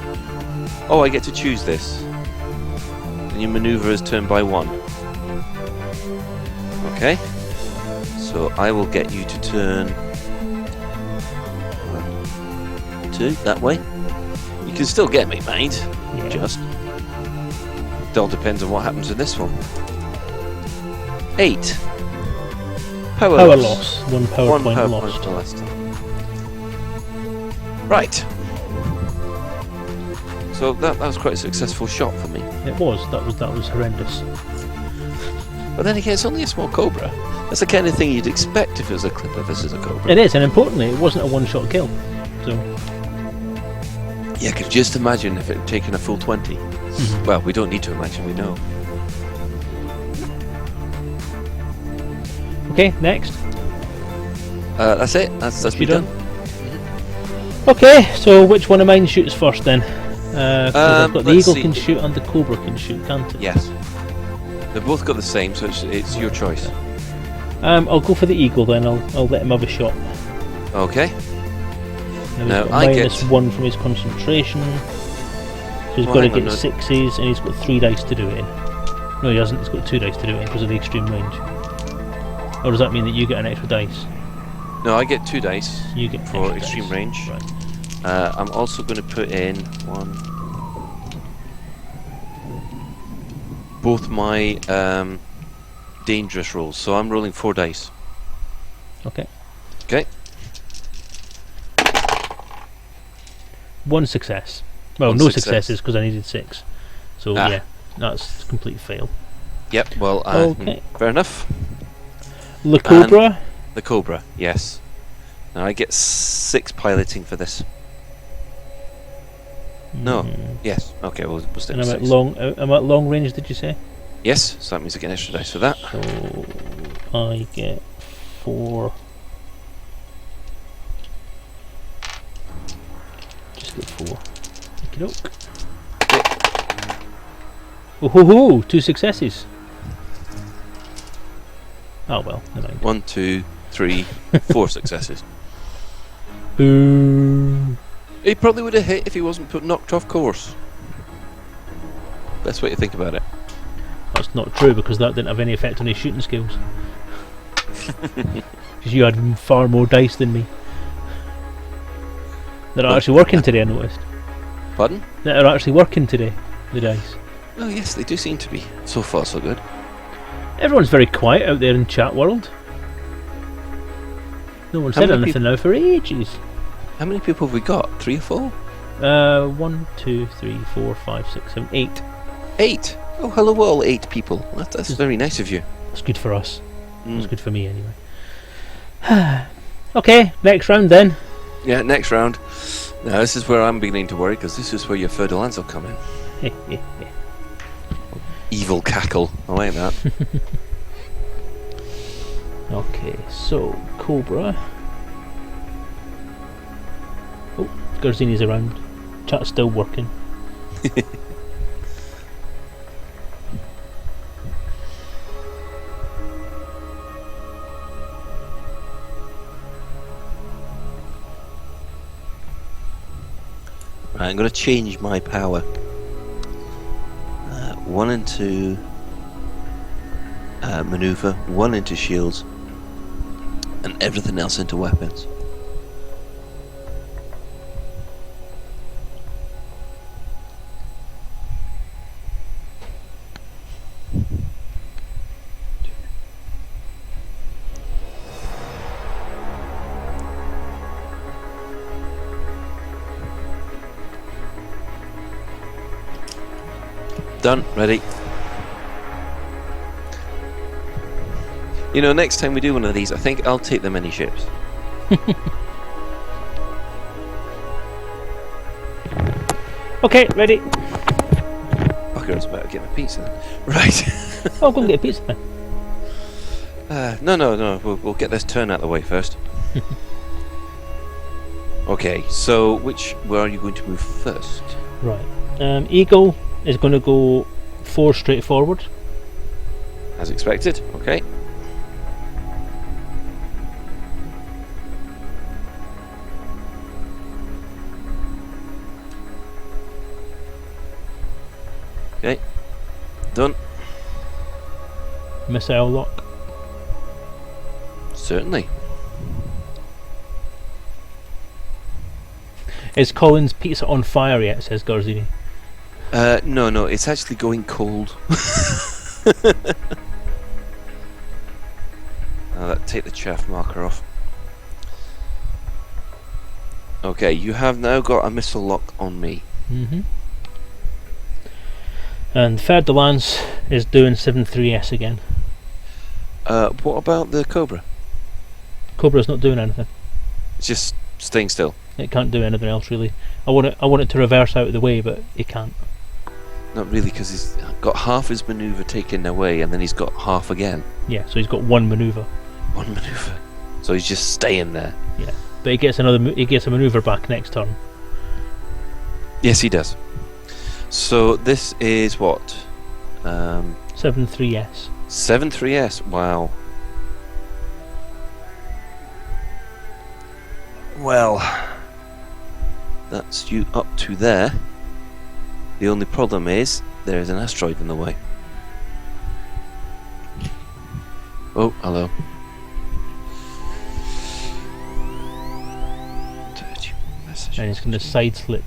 Oh, I get to choose this. And your maneuver is turned by 1. Okay. So I will get you to turn 1, 2, that way. You can still get me, mate. Yeah. Just. It all depends on what happens in this one. 8. Power loss. 1 power point power lost. point lost. Right. So that was quite a successful shot for me. It was. That was horrendous. But then again, it's only a small Cobra. That's the kind of thing you'd expect if it was a Clipper versus a Cobra. It is, and importantly, it wasn't a one-shot kill. So. Yeah, could just imagine if it had taken a full 20. Mm-hmm. Well, we don't need to imagine, we know. Okay, next. That's it. That's me done. Okay, so which one of mine shoots first then? 'Cause I've got the let's Eagle see. can shoot and the Cobra can shoot, can't it? Yes. They've both got the same, so it's your choice. I'll go for the Eagle then. I'll let him have a shot. Okay. Now he's got -1 from his concentration. So he's got to get 6s, and he's got 3 dice to do it in. No, he hasn't. He's got 2 dice to do it because of the extreme range. Or does that mean that you get an extra dice? No, I get 2 dice You get for extra extreme dice. range. Right. I'm also going to put in both my dangerous rolls. So I'm rolling 4 dice. Okay. Okay. 1 success. Well, One no success. successes because I needed 6. So Ah. yeah, that's a complete fail. Yep. Well, Okay. fair enough. Le Cobra. The Cobra, yes. Now I get 6 piloting for this. No. Yes. Okay. We'll stick And with I'm 6. at long range. Did you say? Yes. So that means I get an extra dice for that. So I get 4. Just get 4. Okey-doke. Oh ho ho! 2 successes. Oh well, never mind. 1, 2, 3, 4 successes. Boo! He probably would have hit if he wasn't knocked off course. Best way to think about it. That's not true because that didn't have any effect on his shooting skills. Because you had far more dice than me. That are actually working today, I noticed. Pardon? That are actually working today, the dice. Oh yes, they do seem to be. So far, so good. Everyone's very quiet out there in chat world. No one How said many anything now for ages. How many people have we got? 3 or 4? 1, 2, 3, 4, 5, 6, 7, 8. 8? Oh, hello all 8 people. That's very nice of you. That's good for us. That's Mm. good for me anyway. Okay, next round then. Yeah, next round. Now this is where I'm beginning to worry because this is where your Fer-de-Lance will come in. Evil cackle. I like that. Okay, so Cobra. Oh, Garzini's around. Chat's still working. Right, I'm going to change my power. 1 into maneuver, 1 into shields, and everything else into weapons. Done. Ready. You know, next time we do one of these, I think I'll take the mini ships. Okay, ready. Fuckers, better get my pizza then. Right. Oh, go and get a pizza then. No. We'll get this turn out of the way first. Okay, so where are you going to move first? Right. Eagle is going to go 4 straight forward. As expected. Okay. Okay. Done. Missile lock. Certainly. Is Colin's pizza on fire yet? Says Garzini. No, it's actually going cold. Take the chaff marker off. Okay, you have now got a missile lock on me. And Fer-de-Lance is doing 7-3S again. What about the Cobra? Cobra's not doing anything. It's just staying still. It can't do anything else really. I want it to reverse out of the way, but it can't. Not really, because he's got half his manoeuvre taken away, and then he's got half again. Yeah, so he's got 1 manoeuvre. 1 manoeuvre. So he's just staying there. Yeah, but he gets a manoeuvre back next turn. Yes, he does. So this is what? 7-3S. 7-3S. Wow. Well, that's you up to there. The only problem is there is an asteroid in the way. Oh, hello. 30 messages. And it's going to side slip.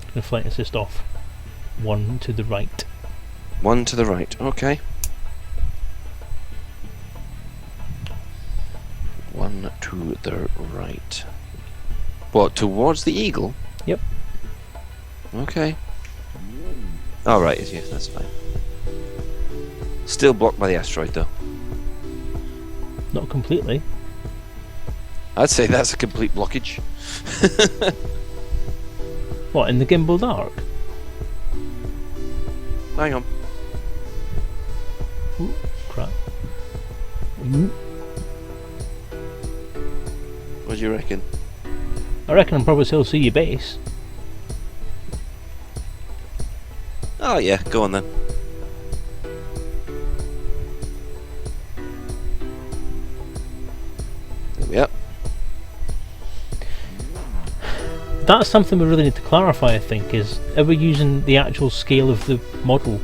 Going to flight assist off. 1 to the right. 1 to the right. Okay. 1 to the right. What, towards the eagle? Yep. Okay. Alright, yes, that's fine. Still blocked by the asteroid, though. Not completely. I'd say that's a complete blockage. What, in the gimbaled arc? Hang on. Ooh, crap. Mm. What do you reckon? I reckon I'll probably still see your base. Oh yeah, go on then. There we are. That's something we really need to clarify, I think, is are we using the actual scale of the model,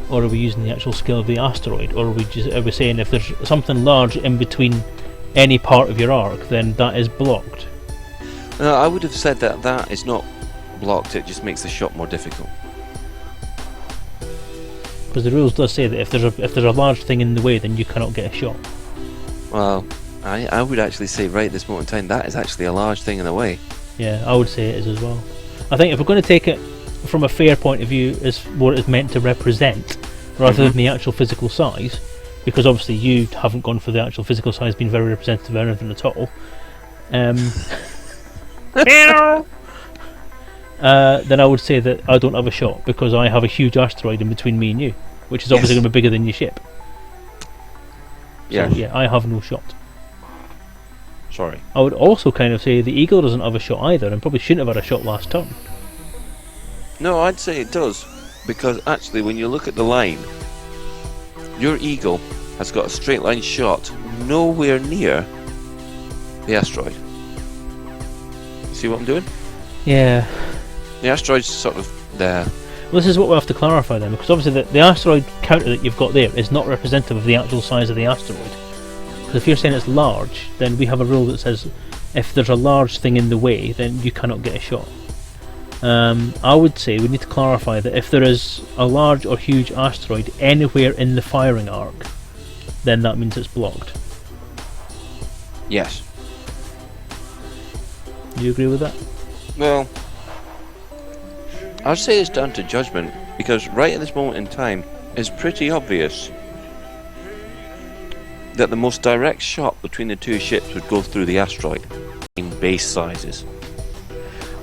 or are we using the actual scale of the asteroid, or are we saying if there's something large in between any part of your arc, then that is blocked? I would have said that that is not blocked, it just makes the shot more difficult. Because the rules does say that if there's a large thing in the way, then you cannot get a shot. Well, I would actually say right this moment in time that is actually a large thing in the way. Yeah, I would say it is as well. I think if we're going to take it from a fair point of view as what it's meant to represent, rather than the actual physical size, because obviously you haven't gone for the actual physical size being very representative of anything at all, then I would say that I don't have a shot because I have a huge asteroid in between me and you, which is obviously going to be bigger than your ship. Yeah. So, yeah, I have no shot. Sorry. I would also kind of say the Eagle doesn't have a shot either, and probably shouldn't have had a shot last turn. No, I'd say it does, because actually when you look at the line, your Eagle has got a straight line shot nowhere near the asteroid. See what I'm doing? Yeah. The asteroid's sort of there. Well, this is what we have to clarify then, because obviously the asteroid counter that you've got there is not representative of the actual size of the asteroid. Because if you're saying it's large, then we have a rule that says if there's a large thing in the way, then you cannot get a shot. I would say we need to clarify that if there is a large or huge asteroid anywhere in the firing arc, then that means it's blocked. Yes. Do you agree with that? Well, I'd say it's down to judgment, because right at this moment in time, it's pretty obvious that the most direct shot between the two ships would go through the asteroid in base sizes.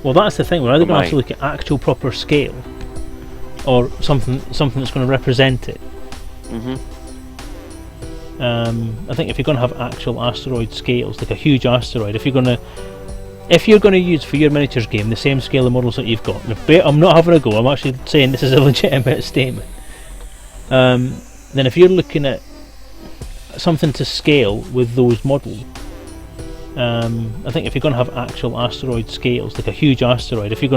Well, that's the thing. We're either going to have to Mine. look at actual proper scale, or something that's going to represent it. I think if you're going to have actual asteroid scales, like a huge asteroid, if you're going to use for your miniatures game the same scale of models that you've got, I'm not having a go. I'm actually saying this is a legitimate statement. Then if you're looking at something to scale with those models, I think if you're going to have actual asteroid scales, like a huge asteroid, if you're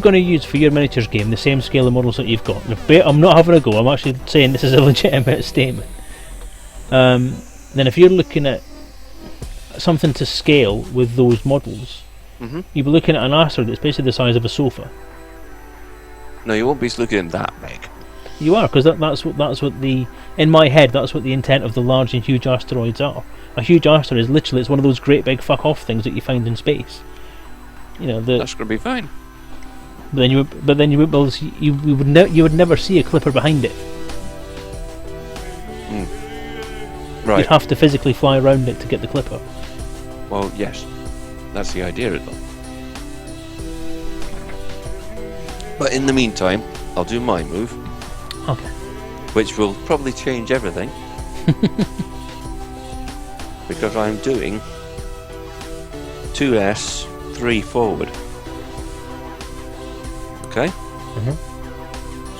going to use for your miniatures game the same scale of models that you've got, I'm not having a go. I'm actually saying this is a legitimate statement. Then if you're looking at something to scale with those models, you'll be looking at an asteroid that's basically the size of a sofa. No, you won't be looking that big. You are, because that's what in my head that's what the intent of the large and huge asteroids are. A huge asteroid is literally, it's one of those great big fuck off things that you find in space. You know, That's going to be fine. But then you would never see a clipper behind it. Right. You'd have to physically fly around it to get the clipper. Well, yes. That's the idea of it, though. But in the meantime, I'll do my move, Okay. which will probably change everything. Because I'm doing 2S, 3 forward. Okay?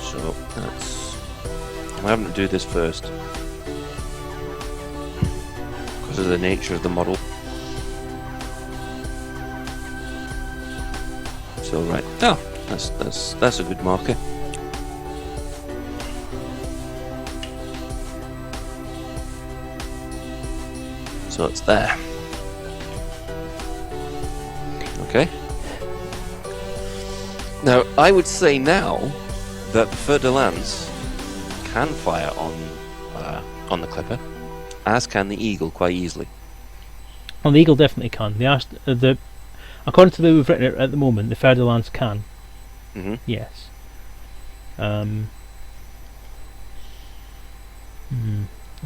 So, that's... I'm having to do this first. Because of the nature of the model. So, right. Oh, that's a good marker. So it's there. Okay. Now, I would say now that the Fer-de-Lance can fire on the Clipper, as can the Eagle quite easily. Well, the Eagle definitely can. According to the way we've written it at the moment, the Fer-de-Lance can. Mm-hmm. Yes. It's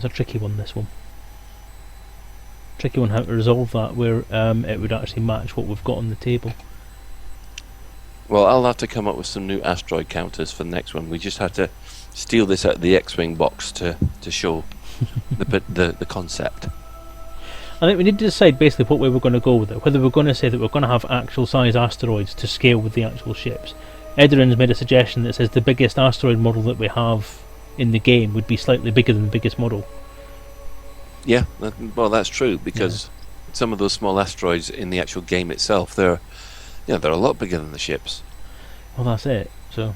a tricky one, this one. Tricky one how to resolve that where it would actually match what we've got on the table. Well, I'll have to come up with some new asteroid counters for the next one. We just had to steal this out of the X-Wing box to show the concept. I think we need to decide basically what way we're going to go with it. Whether we're going to say that we're going to have actual size asteroids to scale with the actual ships. Edoran's made a suggestion that says the biggest asteroid model that we have in the game would be slightly bigger than the biggest model. Yeah, well, that's true, because some of those small asteroids in the actual game itself, they're a lot bigger than the ships. Well, that's it. So,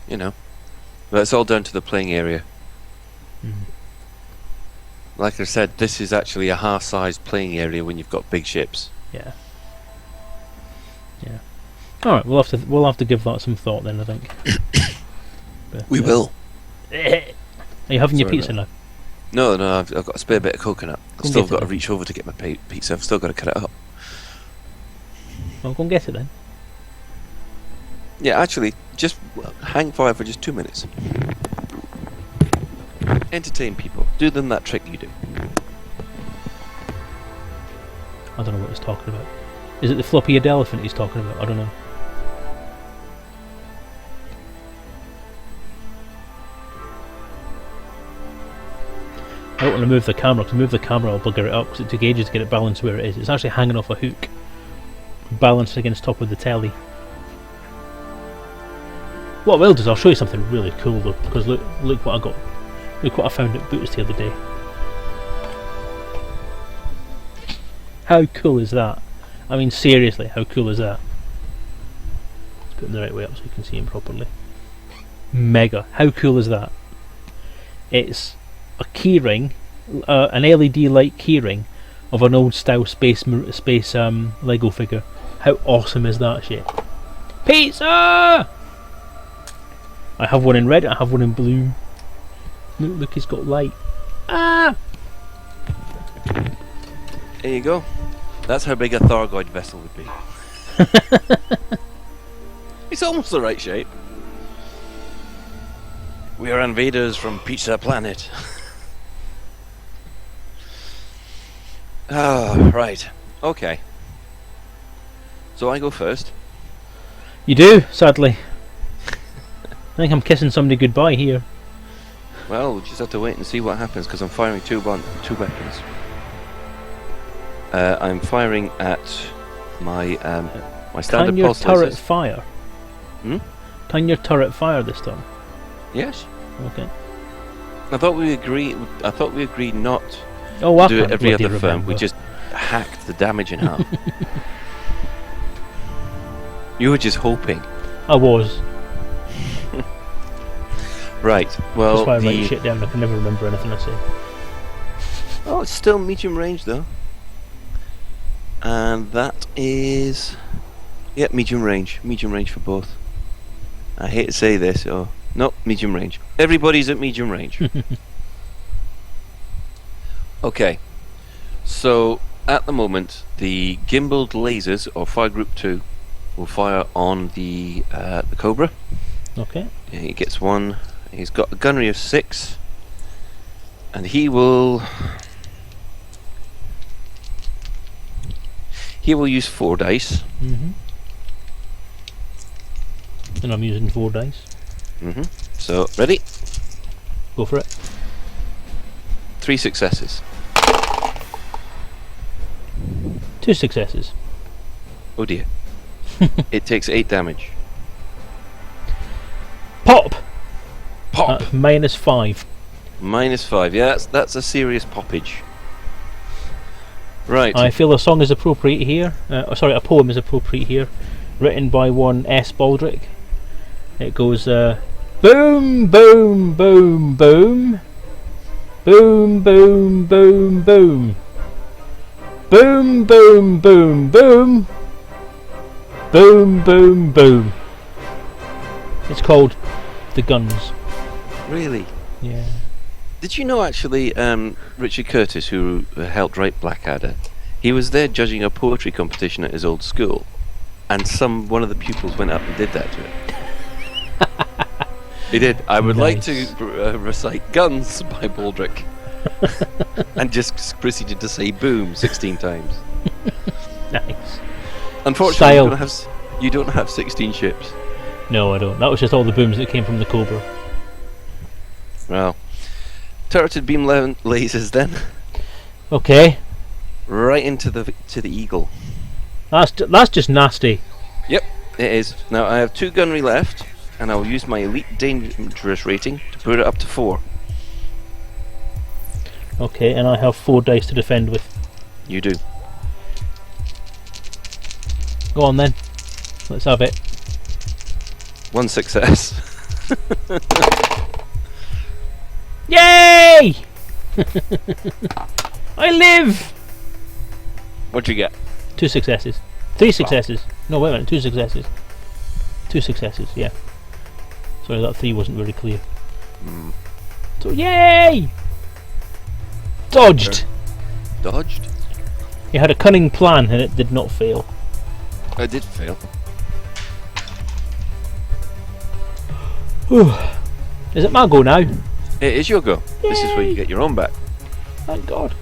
but it's all down to the playing area. Mm. Like I said, this is actually a half-sized playing area when you've got big ships. Yeah. All right, we'll have to give that some thought then, I think. But, We will. Are you having your pizza now? No, I've got a spare bit of coconut. I've still got to then. reach over to get my pizza. I've still got to cut it up. Well, go and get it then. Yeah, actually, just hang fire for just 2 minutes. Entertain people. Do them that trick you do. I don't know what he's talking about. Is it the floppy-eared elephant he's talking about? I don't know. I don't want to move the camera, because move the camera I'll bugger it up, because it took ages to get it balanced where it is. It's actually hanging off a hook, balanced against top of the telly. What I will do is I'll show you something really cool though, because look what I got. Look what I found at Boots the other day. How cool is that? I mean, seriously, how cool is that? Let's put him the right way up so you can see him properly. Mega. How cool is that? It's a keyring, an LED light keyring of an old style space Lego figure. How awesome is that shit? Pizza! I have one in red, I have one in blue. Look, he's got light. Ah! There you go. That's how big a Thargoid vessel would be. It's almost the right shape. We are invaders from Pizza Planet. Right. Okay. So I go first. You do, sadly. I think I'm kissing somebody goodbye here. Well, we'll just have to wait and see what happens, because I'm firing two weapons. I'm firing at my my standard Can your pulse turret lasers. fire? Hmm? Can your turret fire this time? Yes. Okay. I thought we agreed not Oh, I to do it can't every bloody other firm. We remember. just hacked the damage in half. You were just hoping. I was. Right. Well, That's why I write shit down. I can never remember anything I say. Oh, it's still medium range though. And that is... yeah, medium range. Medium range for both. I hate to say this, no, medium range. Everybody's at medium range. Okay. So, at the moment, the gimbaled lasers, or Fire Group 2, will fire on the Cobra. Okay. He gets one. He's got a gunnery of 6. And he will use 4 dice. And I'm using 4 dice. So, ready? Go for it. 3 successes. 2 successes. Oh dear. It takes 8 damage. Pop! Pop! -5. -5. Yeah, that's a serious poppage. Right. I feel a song is appropriate here. Sorry, a poem is appropriate here. Written by one S. Baldrick. It goes, boom, boom, boom, boom. Boom, boom, boom, boom. Boom, boom, boom, boom. Boom, boom, boom. It's called The Guns. Really? Yeah. Did you know actually Richard Curtis, who helped write Blackadder, he was there judging a poetry competition at his old school, and one of the pupils went up and did that to him. He did. I would like to recite Guns by Baldrick. And just proceeded to say boom 16 times. Nice. Unfortunately, you don't have 16 ships. No, I don't. That was just all the booms that came from the Cobra. Well, turreted beam lasers then. Okay. Right into the Eagle. That's just nasty. Yep, it is. Now I have 2 gunnery left, and I will use my elite dangerous rating to put it up to 4. Okay, and I have 4 dice to defend with. You do. Go on then. Let's have it. 1 success. Yay! I live! What'd you get? 2 successes. 3 successes. No, wait a minute. 2 successes. 2 successes, yeah. Sorry, that 3 wasn't very clear. So, yay! Dodged! Dodged? He had a cunning plan and it did not fail. I did fail. Whew. Is it my go now? It is your go. Yay. This is where you get your own back. Thank God.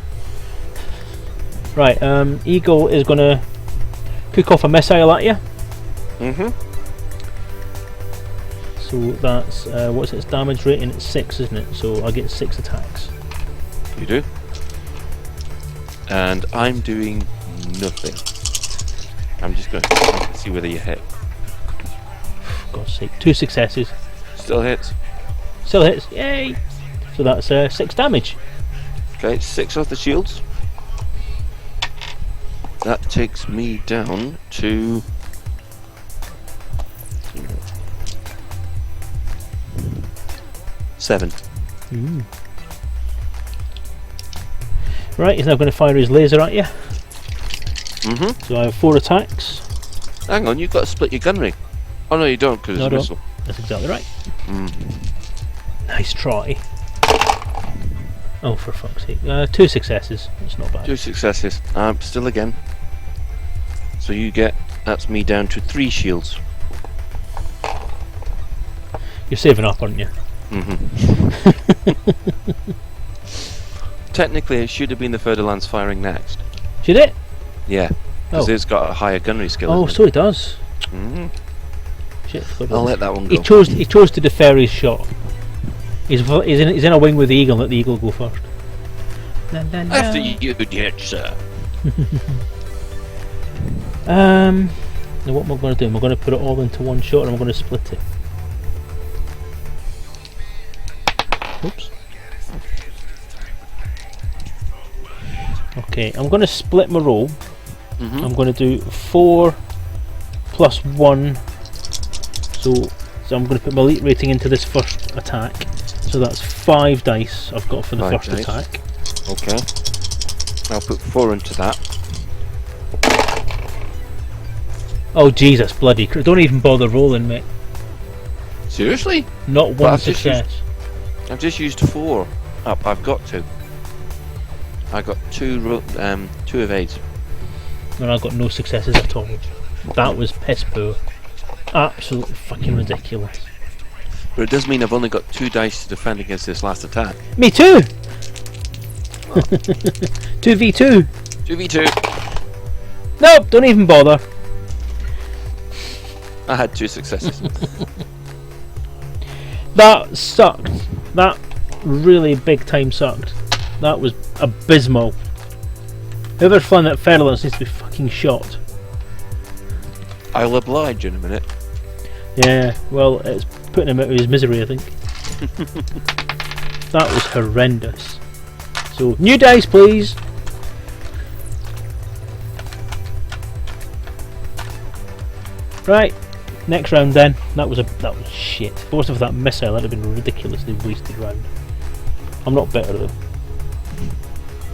Right, Eagle is gonna cook off a missile at you. So that's what's its damage rating? It's 6, isn't it? So I get 6 attacks. You do. And I'm doing nothing. I'm just going to see whether you hit. For God's sake, 2 successes. Still hits. Still hits. Yay! So that's 6 damage. Okay, 6 off the shields. That takes me down to 7. Ooh. Right, he's now going to fire his laser at you. So I have 4 attacks. Hang on, you've got to split your gunnery. Oh no, you don't, because No, I it's a don't. missile. That's exactly right. Nice try. Oh, for fuck's sake. 2 successes. That's not bad. 2 successes. Still again. So you get, that's me down to 3 shields. You're saving up, aren't you? Technically, it should have been the Ferdinand's firing next. Should it? Yeah, because Oh. it's got a higher gunnery skill. Oh, so he does. Shit. I'll let that one go. He chose to defer his shot. He's in a wing with the Eagle. Let the Eagle go first. After you did, sir. Now what am I going to do? Am I going to put it all into one shot, or am I going to split it? Oops. Okay, I'm going to split my roll. I'm going to do 4 plus 1. So I'm going to put my elite rating into this first attack. So that's 5 dice I've got for the 5 first dice. attack. Okay. I'll put 4 into that. Oh Jesus, bloody! Don't even bother rolling, mate. Seriously? Not Well, one success. I've just used 4 up. I've got to. I got 2 evades. And I got no successes at all. That was piss poor. Absolutely fucking ridiculous. But it does mean I've only got 2 dice to defend against this last attack. Me too! 2v2! 2v2. Nope, don't even bother. I had 2 successes. That sucked. That really big time sucked. That was abysmal. Whoever's flying that Ferdinand needs to be fucking shot. I'll oblige in a minute. Yeah, well, it's putting him out of his misery, I think. That was horrendous. So, new dice, please. Right, next round then. That was shit. If it wasn't for that missile, that'd have been a ridiculously wasted round. I'm not better though.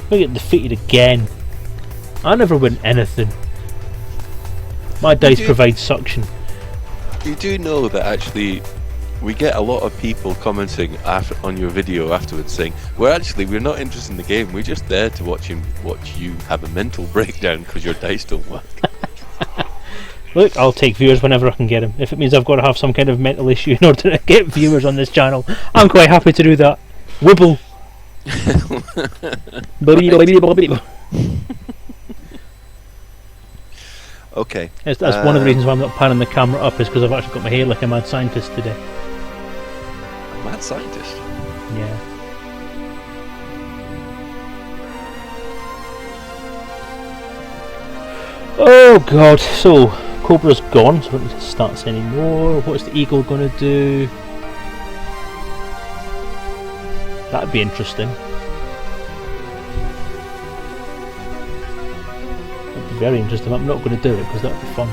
I get defeated again. I never win anything. My dice provide suction. You do know that actually we get a lot of people commenting on your video afterwards saying, we're not interested in the game, we're just there to watch you have a mental breakdown because your dice don't work. Look, I'll take viewers whenever I can get them. If it means I've got to have some kind of mental issue in order to get viewers on this channel, I'm quite happy to do that. Wibble. Okay. That's one of the reasons why I'm not panning the camera up, is because I've actually got my hair like a mad scientist today. A mad scientist? Yeah. Oh god, so Cobra's gone, so I don't need to stats anymore. What's the eagle going to do? That'd be interesting. That'd be very interesting. I'm not going to do it because that'd be fun.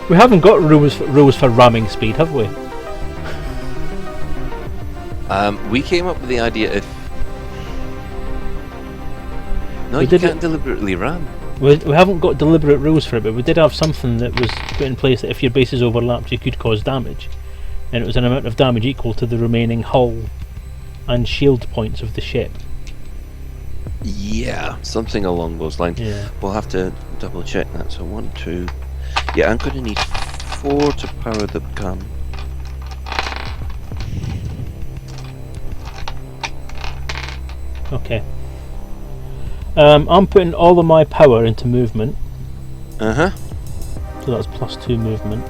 We haven't got rules for ramming speed, have we? We came up with the idea if... No, We you did can't deliberately ram. We haven't got deliberate rules for it, but we did have something that was put in place that if your bases overlapped you could cause damage, and it was an amount of damage equal to the remaining hull and shield points of the ship. Yeah, something along those lines. Yeah. We'll have to double check that. So 1, 2... Yeah, I'm going to need 4 to power the gun. Okay. I'm putting all of my power into movement, Uh-huh. so that's +2 movement.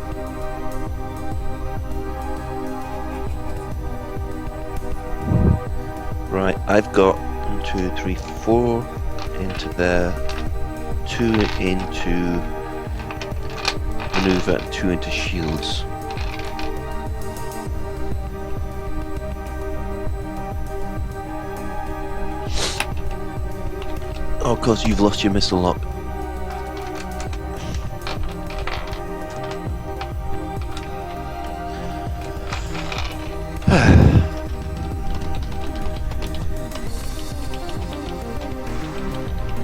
Right, I've got 1, 2, 3, 4 into there, 2 into maneuver, and 2 into shields. Oh, cause you've lost your missile lock.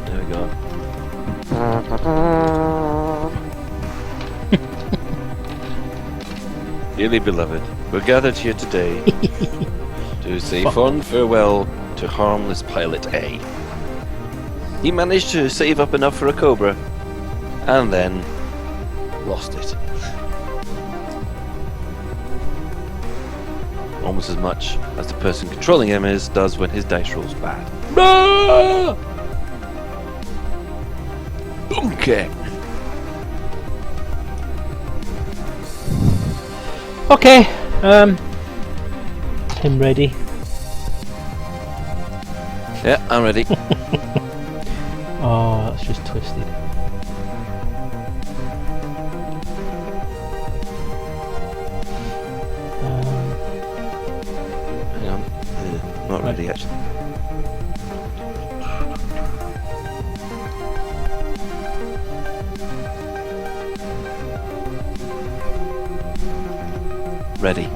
There we go. Dearly beloved, we're gathered here today to say fond farewell to harmless pilot A. He managed to save up enough for a Cobra, and then lost it. Almost as much as the person controlling him does when his dice rolls bad. Okay. Okay, I'm ready. Yeah, I'm ready. Oh, that's just twisted. Hang on. Not Right. ready actually. Ready.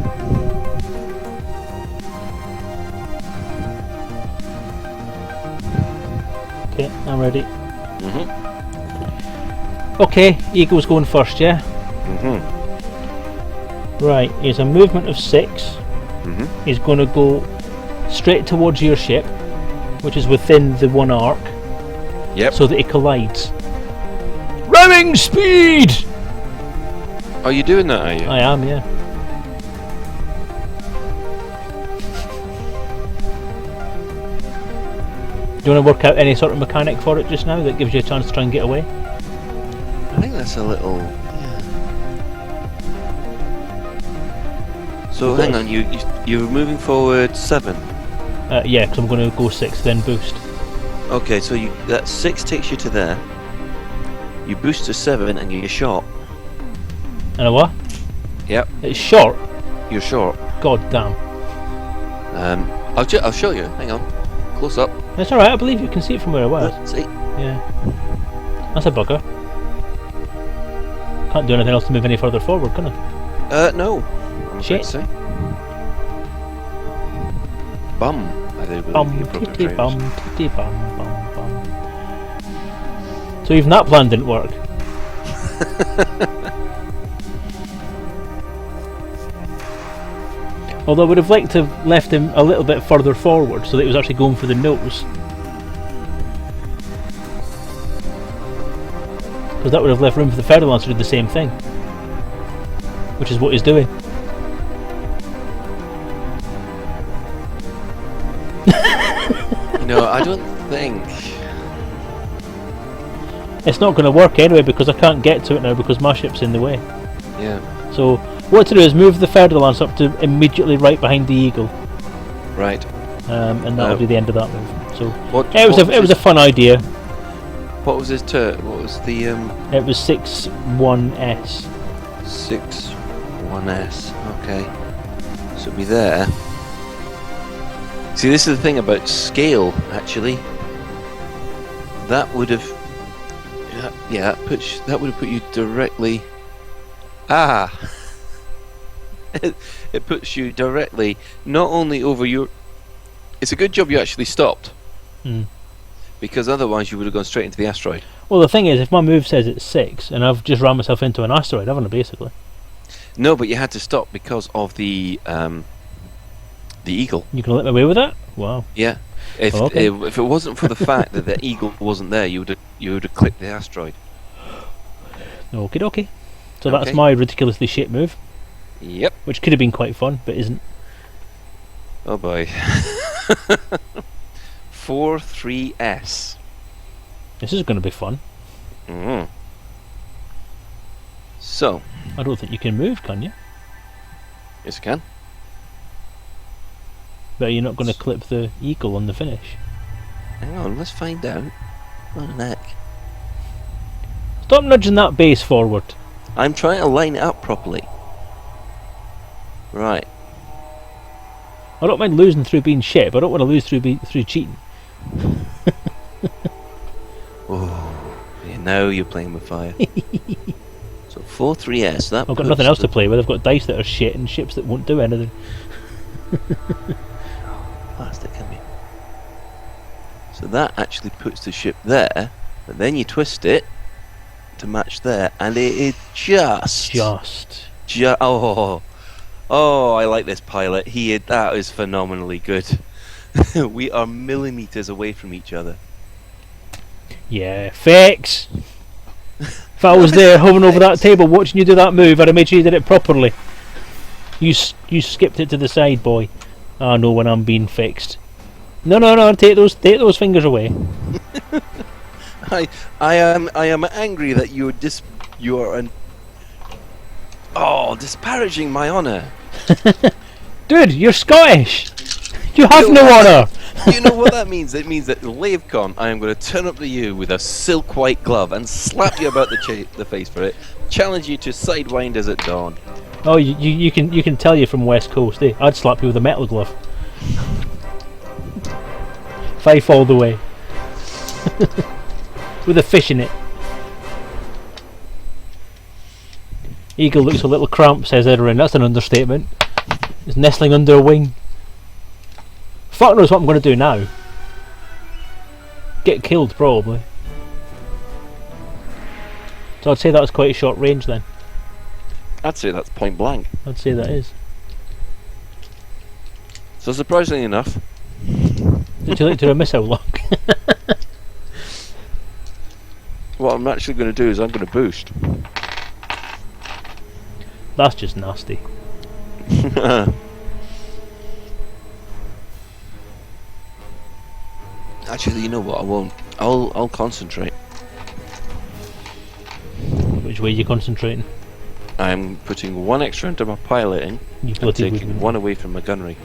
Okay, I'm ready. Mhm. Okay, Eagle's going first, yeah? Mhm. Right, he's a movement of 6. Mhm. He's going to go straight towards your ship, which is within the 1 arc, Yep. so that it collides. Ramming speed! Are you doing that? Are you? I am, yeah. Do you want to work out any sort of mechanic for it just now that gives you a chance to try and get away? I think that's a little. Yeah. So hang on, you're moving forward 7. Yeah, because I'm going to go 6, then boost. Okay, so that 6 takes you to there. You boost to 7 and you're short. And a what? Yep, It's short. you're short. God damn. I'll show you. Hang on, close up. That's alright, I believe you can see it from where I was. See? Yeah. That's a bugger. Can't do anything else to move any further forward, can I? No. I'm afraid Shit. to say. Bum. I think would be Bum, the appropriate titty phrase. bum, titty bum, bum. So even that plan didn't work. Although I would have liked to have left him a little bit further forward so that he was actually going for the nose. Because that would have left room for the Feather Lancer to do the same thing. Which is what he's doing. No, I don't think. It's not going to work anyway because I can't get to it now because my ship's in the way. Yeah. So what to do is move the Feather Lance up to immediately right behind the Eagle. Right. And that'll be the end of that move. So it was a fun idea. What was his turn? What was the It was 6-1S. 6-1S. Okay. So it'll be there. See, this is the thing about scale. Actually, that would have. Yeah, that would have put you directly. Ah. It puts you directly not only over your. It's a good job you actually stopped. Because otherwise you would have gone straight into the asteroid. Well, the thing is, if my move says it's 6 and I've just ran myself into an asteroid, haven't I, basically? No, but you had to stop because of the Eagle. You can let me away with that? Wow. Yeah. If it wasn't for the fact that the Eagle wasn't there, you would have clicked the asteroid. Okie dokie. So that's my ridiculously shit move. Yep. Which could have been quite fun, but isn't. Oh boy. 4-3S. This is going to be fun. So. I don't think you can move, can you? Yes, you can. But you're not going to clip the Eagle on the finish. Hang on, let's find out. Oh, neck. Stop nudging that base forward. I'm trying to line it up properly. Right. I don't mind losing through being shit, but I don't want to lose through cheating. Oh, yeah, now you're playing with fire. So 4-3S. That I've got nothing else to play with. I've got dice that are shit and ships that won't do anything. Plastic, can be. So that actually puts the ship there, but then you twist it to match there, and it is just. Oh, I like this pilot. That is phenomenally good. We are millimeters away from each other. Yeah, fix. If I was there hovering over that table watching you do that move, I'd have made sure you did it properly. You skipped it to the side, boy. I know when I'm being fixed. No, take those fingers away. I am angry that you are disparaging my honour. Dude, you're Scottish. You have no honour. Do you know what that means? It means that LaveCon, I am going to turn up to you with a silk white glove and slap you about the face for it. Challenge you to sidewinders at dawn. Oh, you can tell you're from West Coast, eh? I'd slap you with a metal glove. Fife all the way. With a fish in it. Eagle looks a little cramped, says Edorin. That's an understatement. It's nestling under a wing. Fuck knows what I'm going to do now. Get killed, probably. So I'd say that was quite a short range then. I'd say that's point blank. I'd say that is. So surprisingly enough... Did you like to miss how long? What I'm actually going to do is I'm going to boost. That's just nasty. Actually, you know what? I won't. I'll concentrate. Which way are you concentrating? I'm putting one extra into my piloting and taking one away from my gunnery.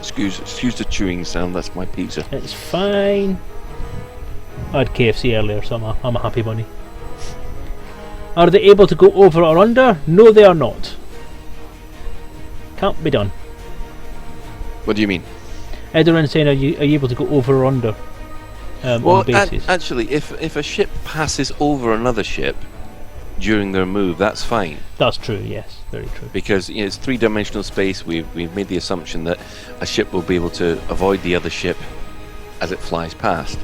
Excuse the chewing sound. That's my pizza. It's fine. I had KFC earlier, so I'm a happy bunny. Are they able to go over or under? No, they are not. Can't be done. What do you mean? Edoran saying, are you able to go over or under? On bases? Actually, if a ship passes over another ship during their move, that's fine. That's true. Yes, very true. Because it's three-dimensional space. We've made the assumption that a ship will be able to avoid the other ship as it flies past.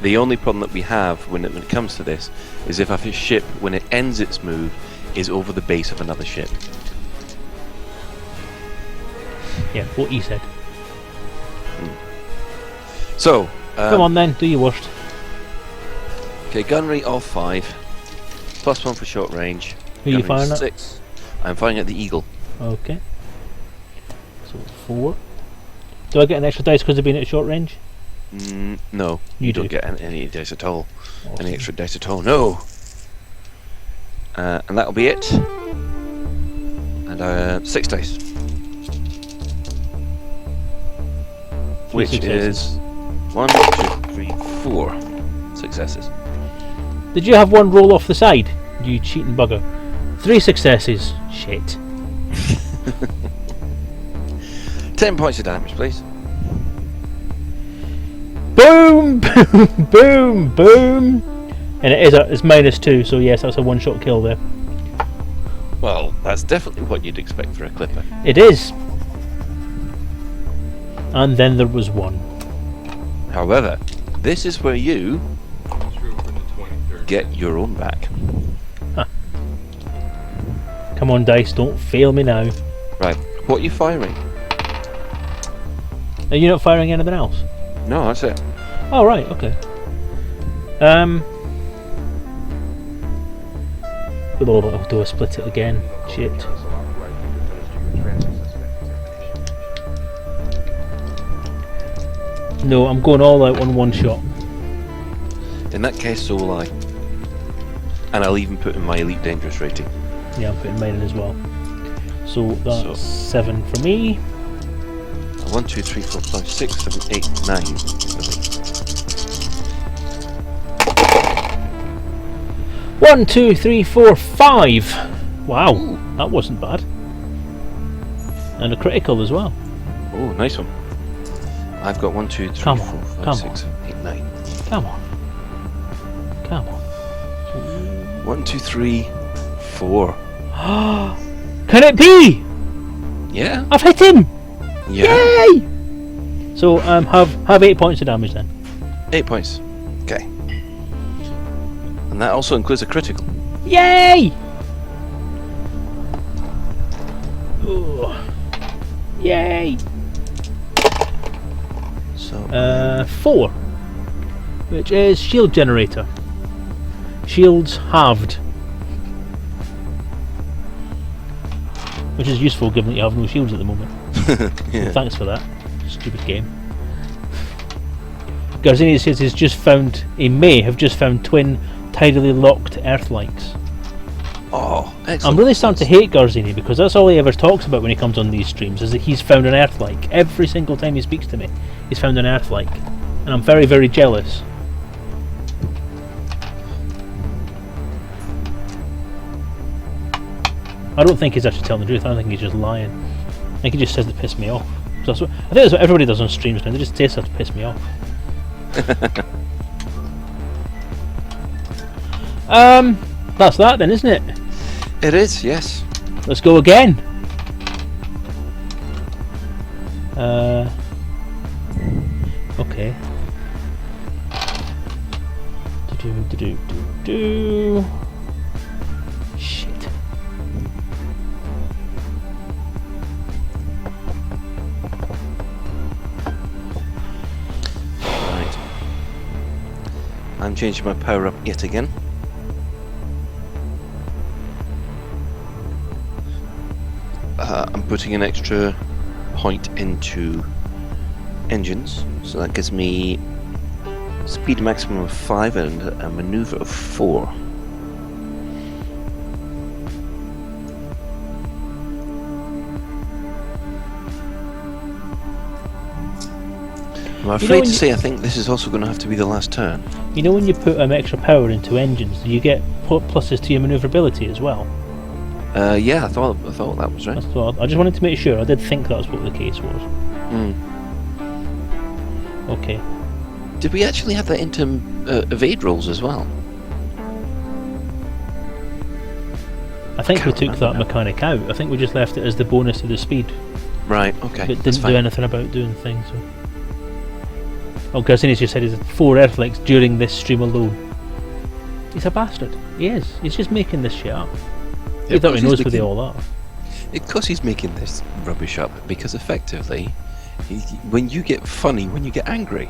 The only problem that we have when it comes to this is if a ship, when it ends its move, is over the base of another ship. Yeah, what he said. So, Come on then, do your worst. okay, gun rate all 5, +1 for short range. Who are you Gun firing range at? 6. I'm firing at the Eagle. Okay. So 4. Do I get an extra dice because of being at short range? No, You don't do. get any dice at all. Awesome. Any extra dice at all? No. And that'll be it. And 6 dice, which successes. is 1, 2, 3, 4 successes. Did you have one roll off the side? You cheating bugger. 3 successes. Shit. 10 points of damage, please. Boom! Boom! Boom! Boom! And it's -2, so yes, that's a one-shot kill there. Well, that's definitely what you'd expect for a clipper. It is. And then there was one. However, this is where you get your own back. Come on, dice, don't fail me now. Right, what are you firing? Are you not firing anything else? No, that's it. Oh, right, okay. I'll do a split it again. Shit. No, I'm going all out on one shot. In that case, so will I. And I'll even put in my Elite Dangerous rating. Yeah, I'm putting mine in as well. So that's So- 7 for me. 1, 2, 3, 4, 5, 6, 7, 8, 9 for me. 1, 2, 3, 4, 5. Wow, that wasn't bad. And a critical as well. Oh, nice one. I've got 1, 2, 3, Come 4, on, 5, come 6, 7, 8, 9. Come on. Come on. 1, 2, 3, 4. Can it be? Yeah? I've hit him! Yeah. Yay! So have 8 points of damage then. 8 points. Okay. And that also includes a critical. Yay! Ooh. Yay! So 4, which is shield generator. Shields halved, which is useful given that you have no shields at the moment. yeah. Thanks for that, stupid game. Garzini says he may have just found twin tidally locked Earthlikes. Oh, excellent. I'm really starting to hate Garzini because that's all he ever talks about when he comes on these streams, is that he's found an Earthlike. Every single time he speaks to me, he's found an Earthlike. And I'm very, very jealous. I don't think he's actually telling the truth, I think he's just lying. I think he just says to piss me off. So I think that's what everybody does on streams now, they just say stuff to piss me off. That's that then, isn't it? It is, yes. Let's go again. Okay. Do. Shit. Right. I'm changing my power up yet again. I'm putting an extra point into engines, so that gives me speed maximum of 5 and a maneuver of 4. I'm afraid to say I think this is also going to have to be the last turn. You know when you put extra power into engines, do you get pluses to your manoeuvrability as well? Yeah, I thought that was right. That's what I just wanted to make sure. I did think that was what the case was. Okay. Did we actually have that into evade rolls as well? I think we Can't took that remember now. mechanic out. I think we just left it as the bonus to the speed. Right, okay. But that's didn't fine. do anything about doing things. So. Oh, Garcinis just said he's 4 Earthlinks during this stream alone. He's a bastard. He is. He's just making this shit up. He thought he knows where they all are. Of course he's making this rubbish up, because effectively, when you get funny, when you get angry.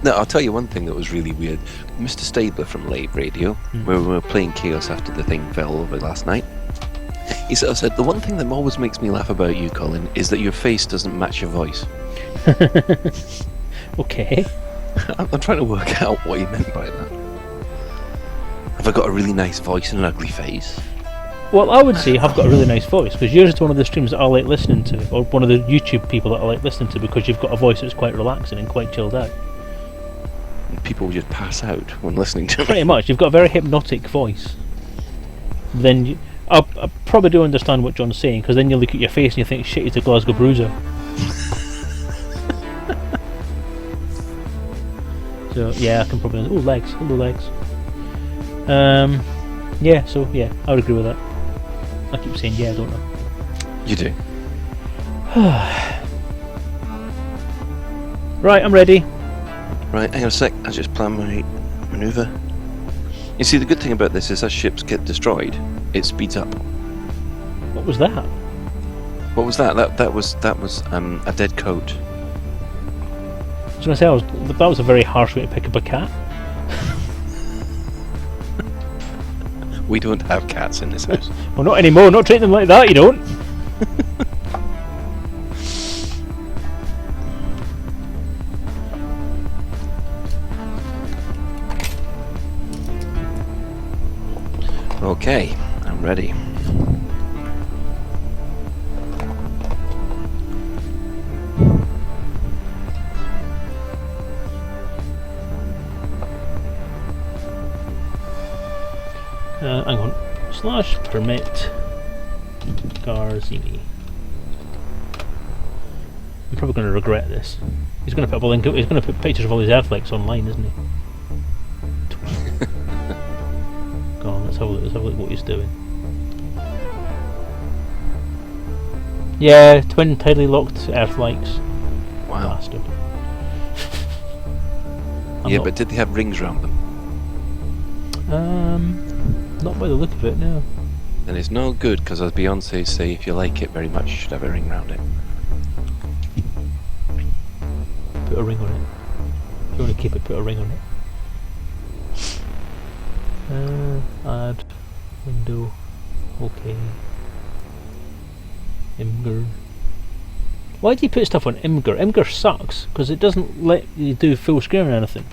No, I'll tell you one thing that was really weird. Mr. Stabler from Late Radio, where we were playing Chaos after the thing fell over last night, he sort of said, the one thing that always makes me laugh about you, Colin, is that your face doesn't match your voice. Okay. I'm trying to work out what he meant by that. Have I got a really nice voice and an ugly face? Well, I would say I've got a really nice voice, because yours is one of the streams that I like listening to, or one of the YouTube people that I like listening to, because you've got a voice that's quite relaxing and quite chilled out. People just pass out when listening to me. Pretty much. You've got a very hypnotic voice. Then I probably do understand what John's saying, because then you look at your face and you think, shit, he's a Glasgow Bruiser. So yeah, I can probably. Oh, legs. Hello, legs. Yeah. So yeah, I would agree with that. I keep saying yeah, don't I? You do. Right, I'm ready. Right, hang on a sec. I just plan my manoeuvre. You see, the good thing about this is as ships get destroyed, it speeds up. What was that? What was that? That was a dead coat. I was going to say that was a very harsh way to pick up a cat. We don't have cats in this house. Well, not anymore. Not treat them like that. You don't. Okay, I'm ready. Hang on. / permit Garzini. I'm probably going to regret this. He's going to put up a link. He's going to put pictures of all his Earthlinks online, isn't he? Go on, let's have a look what he's doing. Yeah, twin tidally locked Earthlinks. Wow. Bastard. Yeah, but did they have rings around them? Not by the look of it, no. And it's no good, because as Beyonce say, if you like it very much, you should have a ring around it. Put a ring on it. If you want to keep it, put a ring on it. Add window. Okay. Imgur. Why do you put stuff on Imgur? Imgur sucks because it doesn't let you do full screen or anything.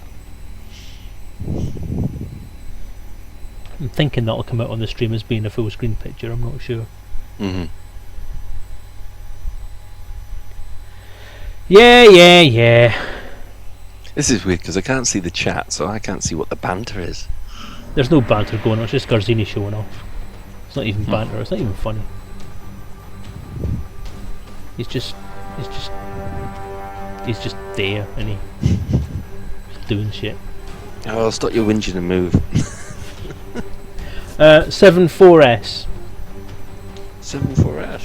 I'm thinking that'll come out on the stream as being a full screen picture. I'm not sure. Yeah. This is weird because I can't see the chat, so I can't see what the banter is. There's no banter going on. It's just Garzini showing off. It's not even banter. It's not even funny. He's just there, and he's doing shit. Oh, I'll stop your whinging and move. 7-4S. 7-4S.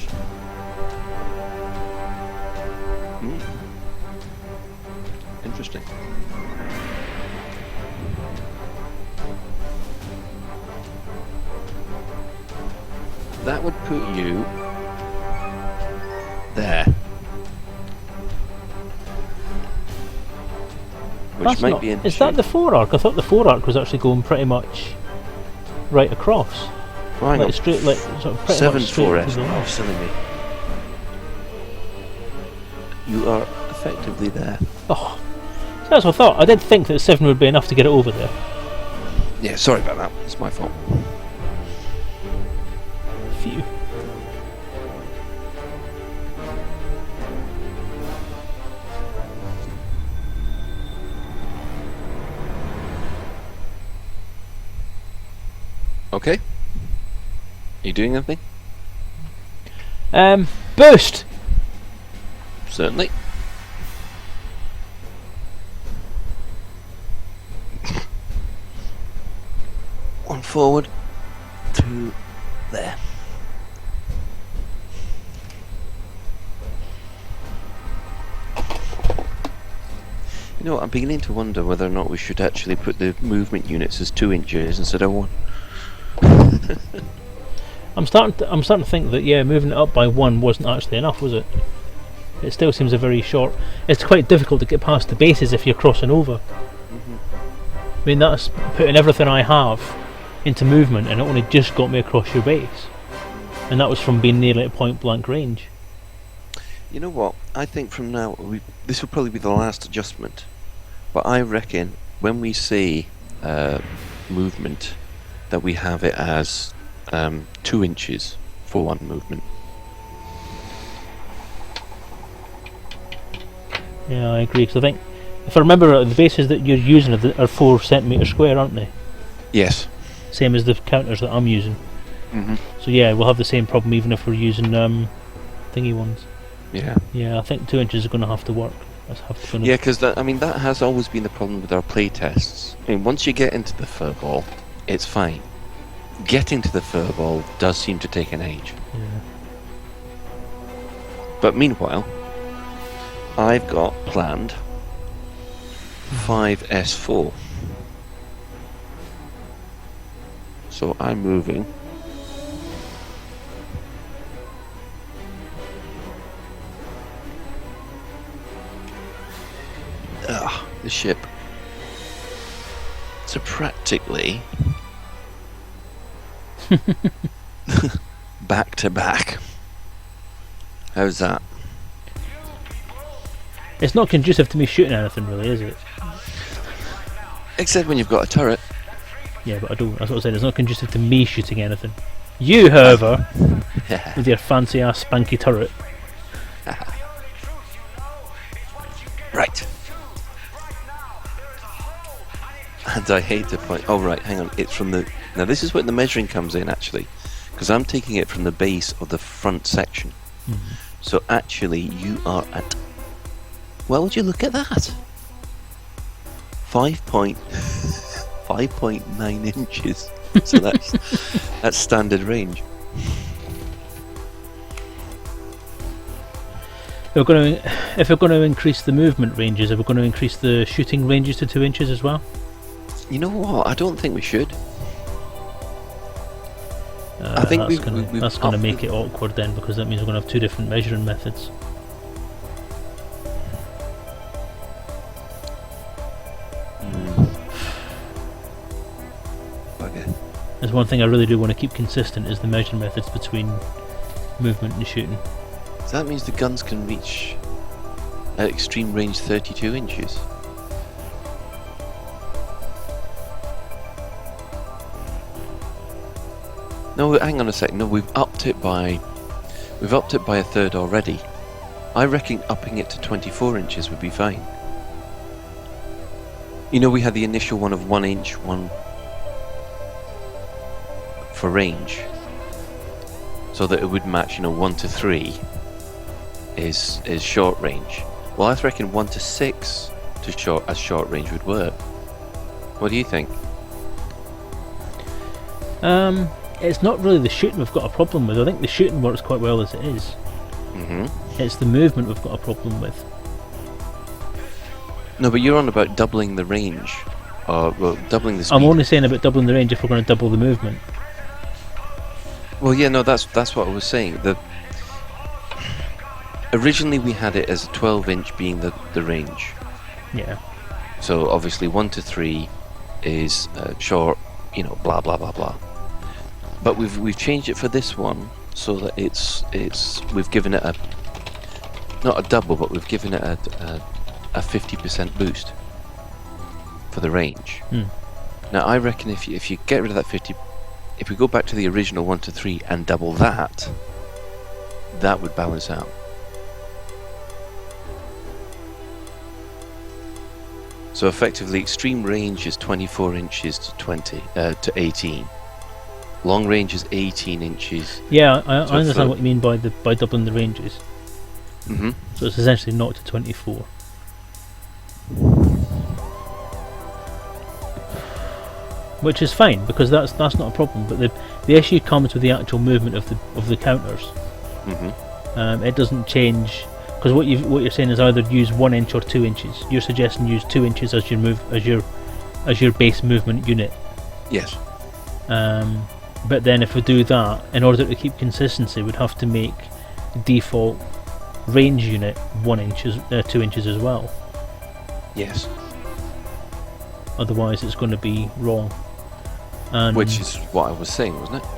Interesting. That would put you there. Which might be interesting. Is that the 4 arc? I thought the 4 arc was actually going pretty much right across. Oh, hang on. Straight, like sort of pretty much straight 7-4S. to the Oh, left. silly me. You are effectively there. Oh, that's what I thought. I did think that 7 would be enough to get it over there. Yeah, sorry about that. It's my fault. Phew. Okay. Are you doing anything? Boost! Certainly. One forward, 2 there. know, I'm beginning to wonder whether or not we should actually put the movement units as 2 inches instead of 1. I'm starting to think that, yeah, moving it up by 1 wasn't actually enough, was it? It still seems a very short. It's quite difficult to get past the bases if you're crossing over. I mean, that's putting everything I have into movement, and it only just got me across your base, and that was from being nearly at point blank range. You know what? I think from now, this will probably be the last adjustment. But I reckon when we say movement, that we have it as 2 inches for 1 movement. Yeah, I agree, because I think, if I remember, the bases that you're using are 4 centimetre square, aren't they? Yes. Same as the counters that I'm using. So yeah, we'll have the same problem even if we're using thingy ones. Yeah. Yeah, I think 2 inches is going to have to work. Yeah, because that has always been the problem with our playtests. I mean, once you get into the furball, it's fine. Getting to the furball does seem to take an age. Yeah. But meanwhile, I've got planned 5S4. So I'm moving the ship to practically back to back. How's that? It's not conducive to me shooting anything, really, is it? Except when you've got a turret. Yeah, but I don't. That's what I said. It's not conducive to me shooting anything. You, however, with your fancy ass spanky turret. Right. And I hate to point. Oh right, hang on. It's from the. Now this is where the measuring comes in actually, because I'm taking it from the base of the front section. So actually, you are at. Well, would you look at that? 5.9 inches. So that's standard range. If we're going to increase the movement ranges, are we going to increase the shooting ranges to 2 inches as well? You know what? I don't think we should. I think that's going to make it awkward then, because that means we're going to have 2 different measuring methods. There's one thing I really do want to keep consistent is the measuring methods between movement and shooting. So that means the guns can reach at extreme range 32 inches. No, hang on a sec. No, we've upped it by a third already. I reckon upping it to 24 inches would be fine. You know, we had the initial one of 1 inch, one for range, so that it would match. 1 to 3 is short range. Well, I reckon 1 to 6 as short range would work. What do you think? It's not really the shooting we've got a problem with. I think the shooting works quite well as it is. It's the movement we've got a problem with. No, but you're on about doubling the range, or doubling the speed. I'm only saying about doubling the range if we're going to double the movement. Well, yeah, no, that's what I was saying. Originally we had it as 12 inch being the range. Yeah. So obviously 1 to 3 is short, blah blah blah blah. But we've changed it for this one so that we've given it not a double, but we've given it a 50% boost for the range. Now I reckon if you get rid of that 50, if we go back to the original 1 to 3 and double that would balance out. So effectively, extreme range is 24 inches to 18. Long range is 18 inches. Yeah, I understand what you mean by doubling the ranges. Mm-hmm. So it's essentially 0 to 24. Which is fine, because that's not a problem. But the issue comes with the actual movement of the counters. Mm-hmm. It doesn't change, because Because what you're saying is either use 1 inch or 2 inches. You're suggesting use 2 inches as your base movement unit. Yes. But then if we do that, in order to keep consistency, we'd have to make default range unit 2 inches as well. Yes. Otherwise, it's going to be wrong. And which is what I was saying, wasn't it?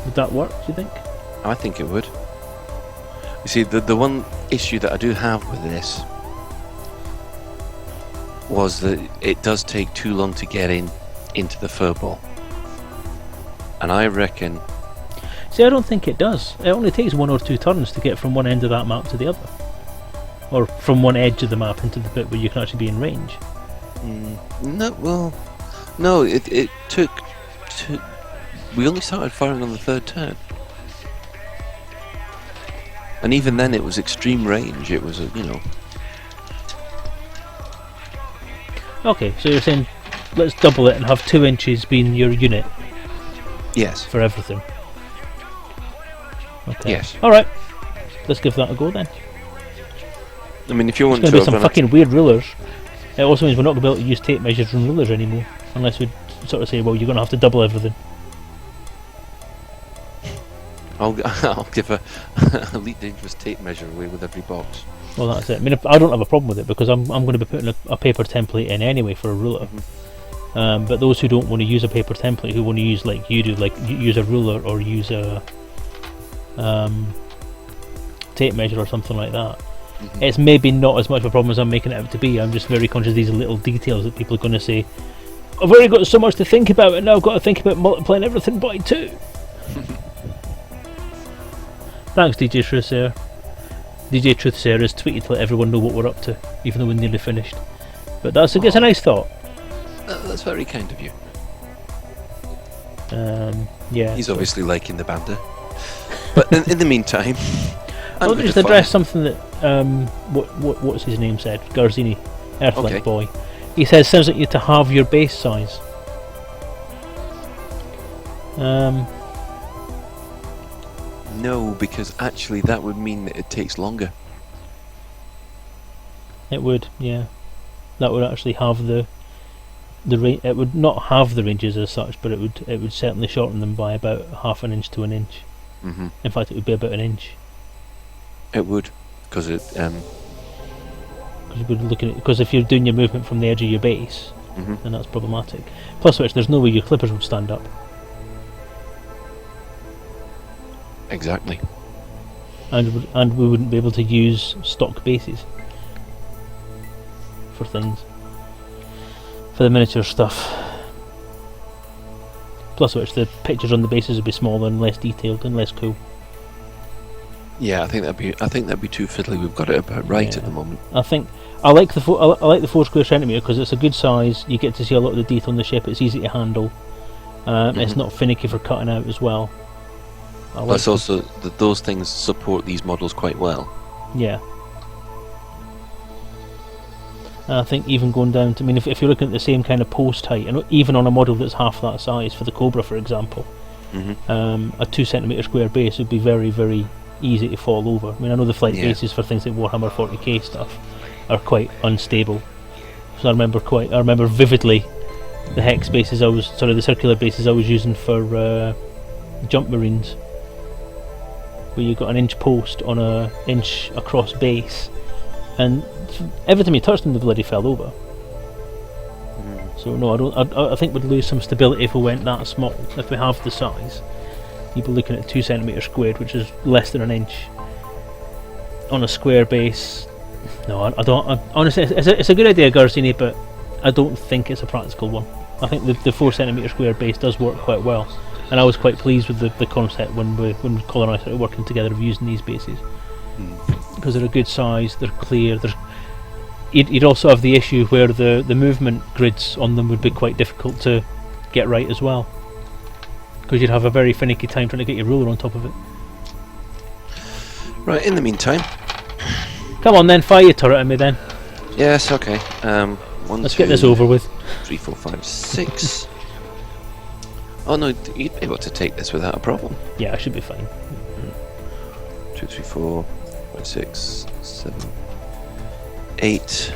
Would that work, do you think? I think it would. You see, the one issue that I do have with this was that it does take too long to get into the furball. And I reckon... See, I don't think it does. It only takes 1 or 2 turns to get from one end of that map to the other. Or from one edge of the map into the bit where you can actually be in range. No, it took... We only started firing on the 3rd turn. And even then it was extreme range. It was, Okay, so you're saying let's double it and have 2 inches being your unit. Yes. For everything. Okay. Yes. Alright. Let's give that a go then. I mean, if you want to... It's going to be some fucking up... weird rulers. It also means we're not going to be able to use tape measures and rulers anymore. Unless we sort of say, well, you're going to have to double everything. I'll give a Elite Dangerous tape measure away with every box. Well, that's it. I mean, I don't have a problem with it because I'm going to be putting a paper template in anyway for a ruler. Mm-hmm. But those who don't want to use a paper template, who want to use like you do, like use a ruler or use a tape measure or something like that, it's maybe not as much of a problem as I'm making it out to be. I'm just very conscious of these little details that people are going to say, I've already got so much to think about and now I've got to think about multiplying everything by 2. Thanks, DJ Truthsayer. DJ Truthsayer has tweeted to let everyone know what we're up to, even though we're nearly finished. But it's a nice thought. That's very kind of you. Yeah. He's obviously liking the banter. But in the meantime, I'll just address something that what's his name said, Garzini, Earthlink boy. He says sounds like you to halve your base size. No, because actually that would mean that it takes longer. It would, yeah. That would actually have the range. It would not have the ranges as such, but it would certainly shorten them by about half an inch to an inch. Mm-hmm. In fact, it would be about an inch. It would, because because if you're doing your movement from the edge of your base, then that's problematic. Plus, which there's no way your clippers would stand up. Exactly. And we wouldn't be able to use stock bases for things, for the miniature stuff. Plus which the pictures on the bases would be smaller and less detailed and less cool. Yeah, I think that'd be too fiddly. We've got it about right at the moment. I like the 4 square centimetre because it's a good size. You get to see a lot of the detail on the ship. It's easy to handle. It's not finicky for cutting out as well. Plus also those things support these models quite well. Yeah. And I think even going down to, if you're looking at the same kind of post height, and even on a model that's half that size, for the Cobra for example, a 2 centimetre square base would be very, very easy to fall over. I know the flight bases for things like Warhammer 40k stuff are quite unstable. So I remember vividly the hex bases the circular bases I was using for jump marines, where you got an inch post on a inch across base, and every time you touched them, they bloody fell over. So no, I think we'd lose some stability if we went that small. If we have the size, you'd be looking at 2 centimetres squared, which is less than an inch on a square base. No, I don't. Honestly, it's a good idea, Garzini, but I don't think it's a practical one. I think the 4 centimetre square base does work quite well. And I was quite pleased with the concept when Colin and I started working together of using these bases, because they're a good size, they're clear. You'd also have the issue where the movement grids on them would be quite difficult to get right as well, because you'd have a very finicky time trying to get your ruler on top of it. Right. In the meantime, come on then, fire your turret at me then. Yes. Okay. Let's get this over with. 3, 4, 5, 6. Oh no, you'd be able to take this without a problem. Yeah, I should be fine. 2, 3, 4, 5, 6, 7, 8.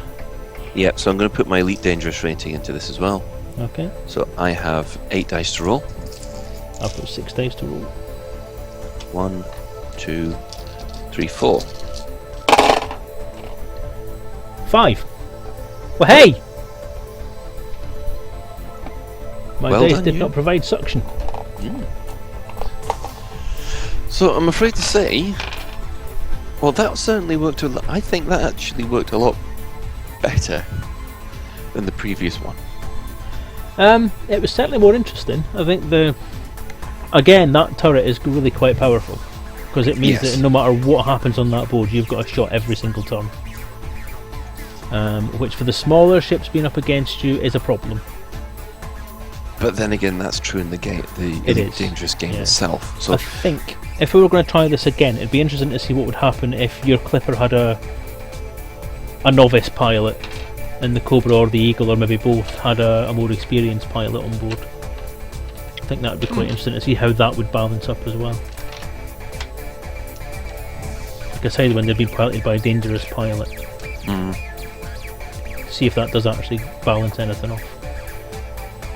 Yeah, so I'm going to put my Elite Dangerous rating into this as well. Okay. So I have 8 dice to roll. I've got 6 dice to roll. 1, 2, 3, 4. 5. Well, hey! My Well dice done, did you. not provide suction. So I'm afraid to say, well, that certainly worked I think that actually worked a lot better than the previous one. It was certainly more interesting. I think again, that turret is really quite powerful, because it means Yes. that no matter what happens on that board, you've got a shot every single turn. Which for the smaller ships being up against you is a problem. But then again, that's true in the game, the It Elite is. Dangerous game Yeah. itself. I So think if we were going to try this again, it'd be interesting to see what would happen if your Clipper had a novice pilot, and the Cobra or the Eagle, or maybe both, had a more experienced pilot on board. I think that would be quite interesting to see how that would balance up as well. Like I said, when they've been piloted by a dangerous pilot, see if that does actually balance anything off.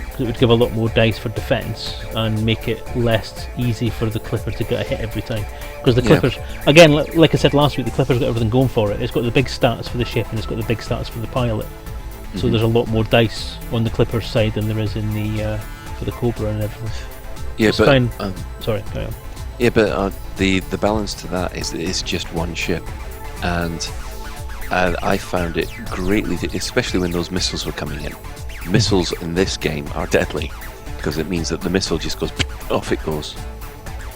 Because it would give a lot more dice for defence and make it less easy for the Clipper to get a hit every time. Because the Yeah. Clippers, again, like I said last week, the Clipper's got everything going for it. It's got the big stats for the ship and it's got the big stats for the pilot. So there's a lot more dice on the Clipper's side than there is in the for the Cobra and everything. yeah, It's but fine. Sorry, carry on. yeah, but the balance to that is that it's just one ship, and I found it greatly, especially when those missiles were coming in. Missiles in this game are deadly because it means that the missile just goes off. It goes,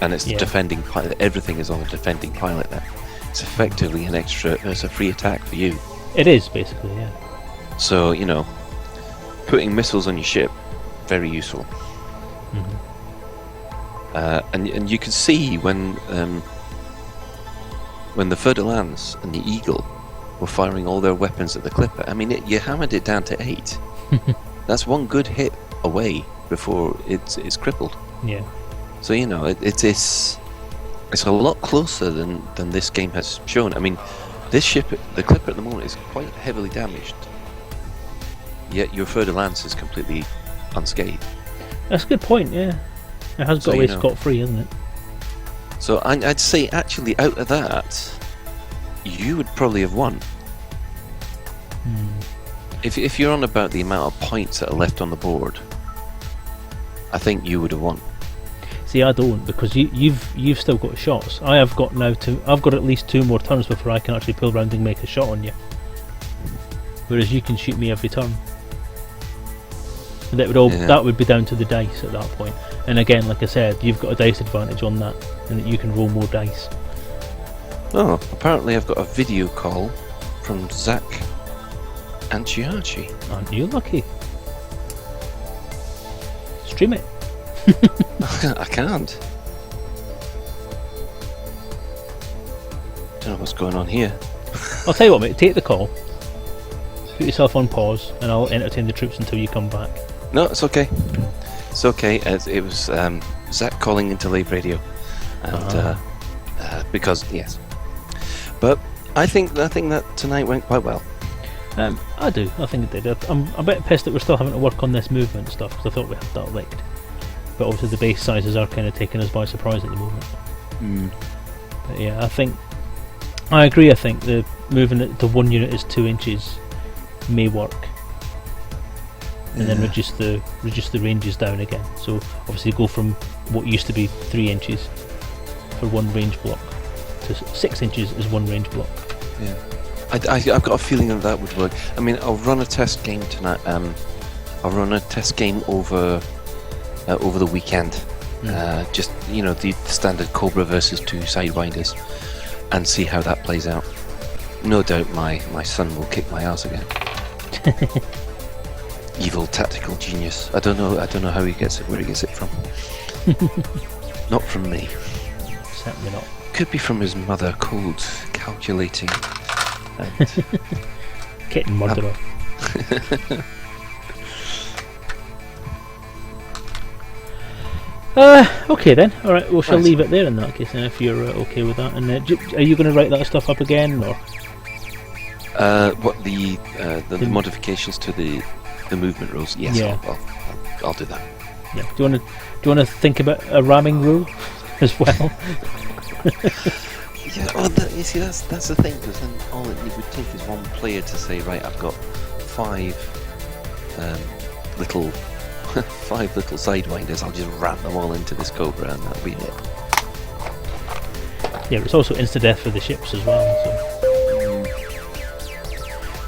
and it's the Yeah. defending pilot. Everything is on the defending pilot. There, it's effectively an extra. It's a free attack for you. It is basically, yeah. So putting missiles on your ship, very useful. And you can see when the Fer-de-Lance and the Eagle were firing all their weapons at the Clipper. I mean, you hammered it down to 8. That's one good hit away before it's crippled. Yeah. So it's a lot closer than this game has shown. I mean, this ship, the Clipper at the moment, is quite heavily damaged. Yet your Fer-de-Lance is completely unscathed. That's a good point, yeah. It has So, got away scot-free, hasn't it? So I'd say actually out of that, you would probably have won. If you're on about the amount of points that are left on the board, I think you would have won. See, I don't, because you've still got shots. I've got at least 2 more turns before I can actually pull round and make a shot on you. Whereas you can shoot me every turn. And that would be down to the dice at that point. And again, like I said, you've got a dice advantage on that, and that you can roll more dice. Oh, apparently I've got a video call from Zach Anciarci. Aren't you lucky? Stream it. I can't. Don't know what's going on here. I'll tell you what, mate, take the call, put yourself on pause, and I'll entertain the troops until you come back. No, it's okay. It's okay. It was Zach calling into live radio, and because yes. But I think that tonight went quite well. I do. I think it did. I'm a bit pissed that we're still having to work on this movement stuff, because I thought we had that licked. But obviously the base sizes are kind of taking us by surprise at the moment. But yeah, I agree. I think the moving it to 1 unit is 2 inches may work, and then reduce the ranges down again. So obviously go from what used to be 3 inches for one range block to 6 inches is one range block. Yeah, I've got a feeling that would work. I mean, I'll run a test game tonight. I'll run a test game over the weekend. Just the standard Cobra versus 2 Sidewinders, and see how that plays out. No doubt my son will kick my ass again. Evil tactical genius. I don't know how he gets it, where he gets it from. Not from me. Certainly not. Could be from his mother, cold, calculating, and Kitten murderer. Okay then. All right, we shall Right. leave it there in that case. Then, if you're okay with that, and are you going to write that stuff up again, or? What the modifications to the movement rules? Yes, Yeah. I'll do that. Yeah. Do you want to think about a ramming rule as well? Yeah, well, you see, that's the thing, because then all it would take is one player to say, right, I've got five little sidewinders. I'll just ram them all into this Cobra, and that'll be it. Yeah, it's also insta death for the ships as well. So.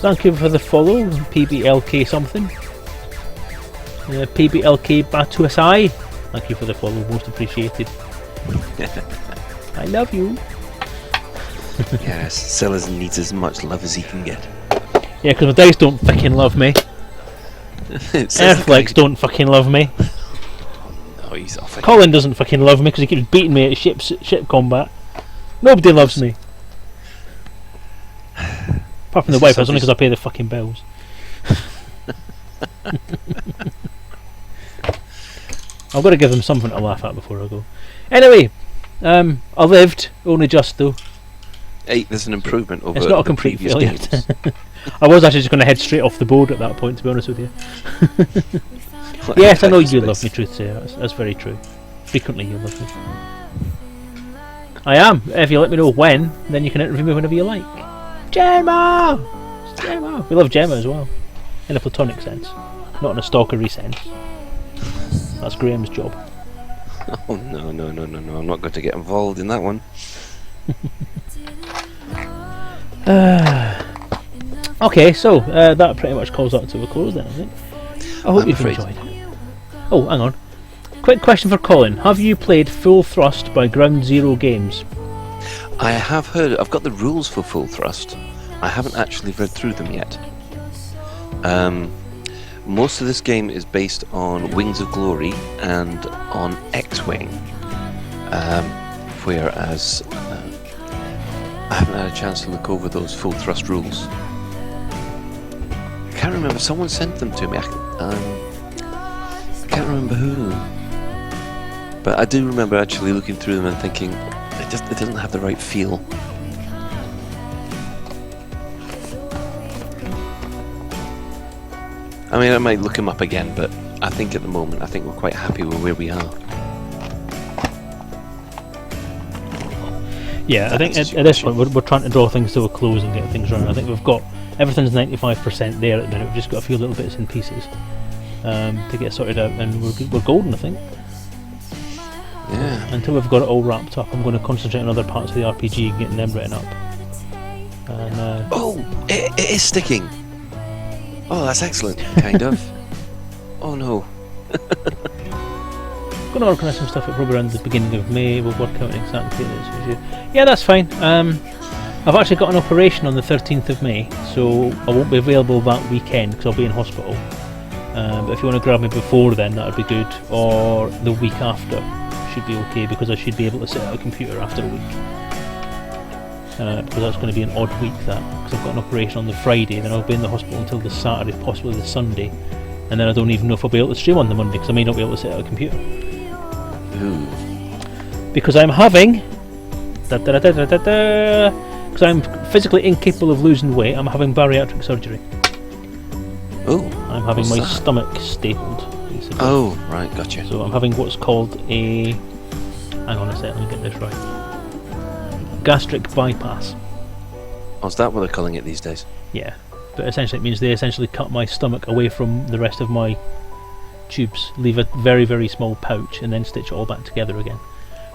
Thank you for the follow, PBLK something. PBLK Batuasai. Thank you for the follow, most appreciated. I love you. Yes, Selezen needs as much love as he can get. Yeah, because my dice don't fucking love me. Earthlegs don't fucking love me. Oh, he's off again. Colin doesn't fucking love me because he keeps beating me at ship combat. Nobody loves me. Apart from the wife, that's only because I pay the fucking bills. I've got to give them something to laugh at before I go. Anyway, I lived, only just though. Hey, there's an improvement over It's not a the complete previous failure. games. I was actually just going to head straight off the board at that point, to be honest with you. Yes, I know you love me, truth sayer. That's very true. Frequently you love me. I am. If you let me know when, then you can interview me whenever you like. Gemma! It's Gemma! We love Gemma as well. In a platonic sense. Not in a stalkery sense. That's Graham's job. Oh, no. I'm not going to get involved in that one. Okay, so that pretty much calls that to a close then, I think. I hope I'm you've afraid. enjoyed it. Oh, hang on. Quick question for Colin. Have you played Full Thrust by Ground Zero Games? I have heard. I've got the rules for Full Thrust. I haven't actually read through them yet. Most of this game is based on Wings of Glory and on X-Wing, whereas I haven't had a chance to look over those Full Thrust rules. I can't remember. Someone sent them to me. I can't remember who. But I do remember actually looking through them and thinking, it doesn't have the right feel. I mean, I might look them up again, but I think at the moment, I think we're quite happy with where we are. Yeah, I think at this point we're trying to draw things to a close and get things running. I think we've got everything's 95% there at the minute. We've just got a few little bits and pieces to get sorted out, and we're golden, I think. Yeah. Until we've got it all wrapped up, I'm going to concentrate on other parts of the RPG and getting them written up. And Oh, it is sticking. Oh, that's excellent. Kind of. Oh no. going to organise some stuff at probably around the beginning of May. We'll work out exactly this. Yeah, that's fine. I've actually got an operation on the 13th of May, so I won't be available that weekend because I'll be in hospital. But if you want to grab me before then, that would be good. Or the week after should be okay, because I should be able to sit at a computer after a week. Because that's going to be an odd week, that, because I've got an operation on the Friday, then I'll be in the hospital until the Saturday, possibly the Sunday, and then I don't even know if I'll be able to stream on the Monday because I may not be able to sit at a computer. Ooh. Because I'm having because I'm physically incapable of losing weight, I'm having bariatric surgery. Oh. I'm having what's my that? stomach stapled, basically. Oh, right, gotcha. So I'm having what's called a, hang on a sec, let me get this right, gastric bypass. Oh, is that what they're calling it these days? Yeah, but essentially it means they essentially cut my stomach away from the rest of my tubes, leave a very, very small pouch, and then stitch it all back together again.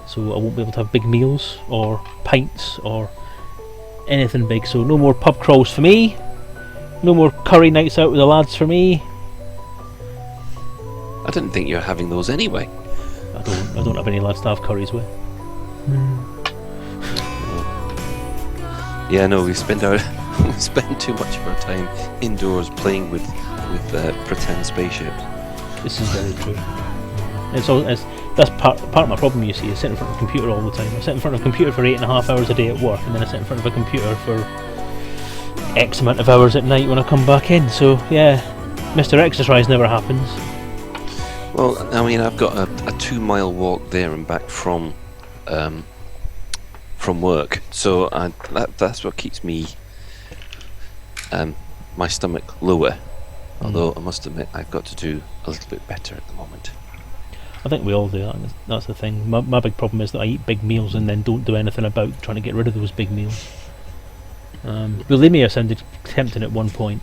So I won't be able to have big meals or pints or anything big. So no more pub crawls for me, no more curry nights out with the lads for me. I didn't think you were having those anyway. I don't have any lads to have curries with. Yeah, no, we spend too much of our time indoors playing with pretend spaceships. This is very true. That's part of my problem, you see, is sitting in front of a computer all the time. I sit in front of a computer for 8.5 hours a day at work, and then I sit in front of a computer for X amount of hours at night when I come back in. So yeah, Mr. Exercise never happens. Well, I mean, I've got a 2-mile walk there and back from work, so that's what keeps me my stomach lower. Although I must admit, I've got to do a little bit better at the moment. I think we all do that. That's the thing. My big problem is that I eat big meals and then don't do anything about trying to get rid of those big meals. Bulimia sounded tempting at one point.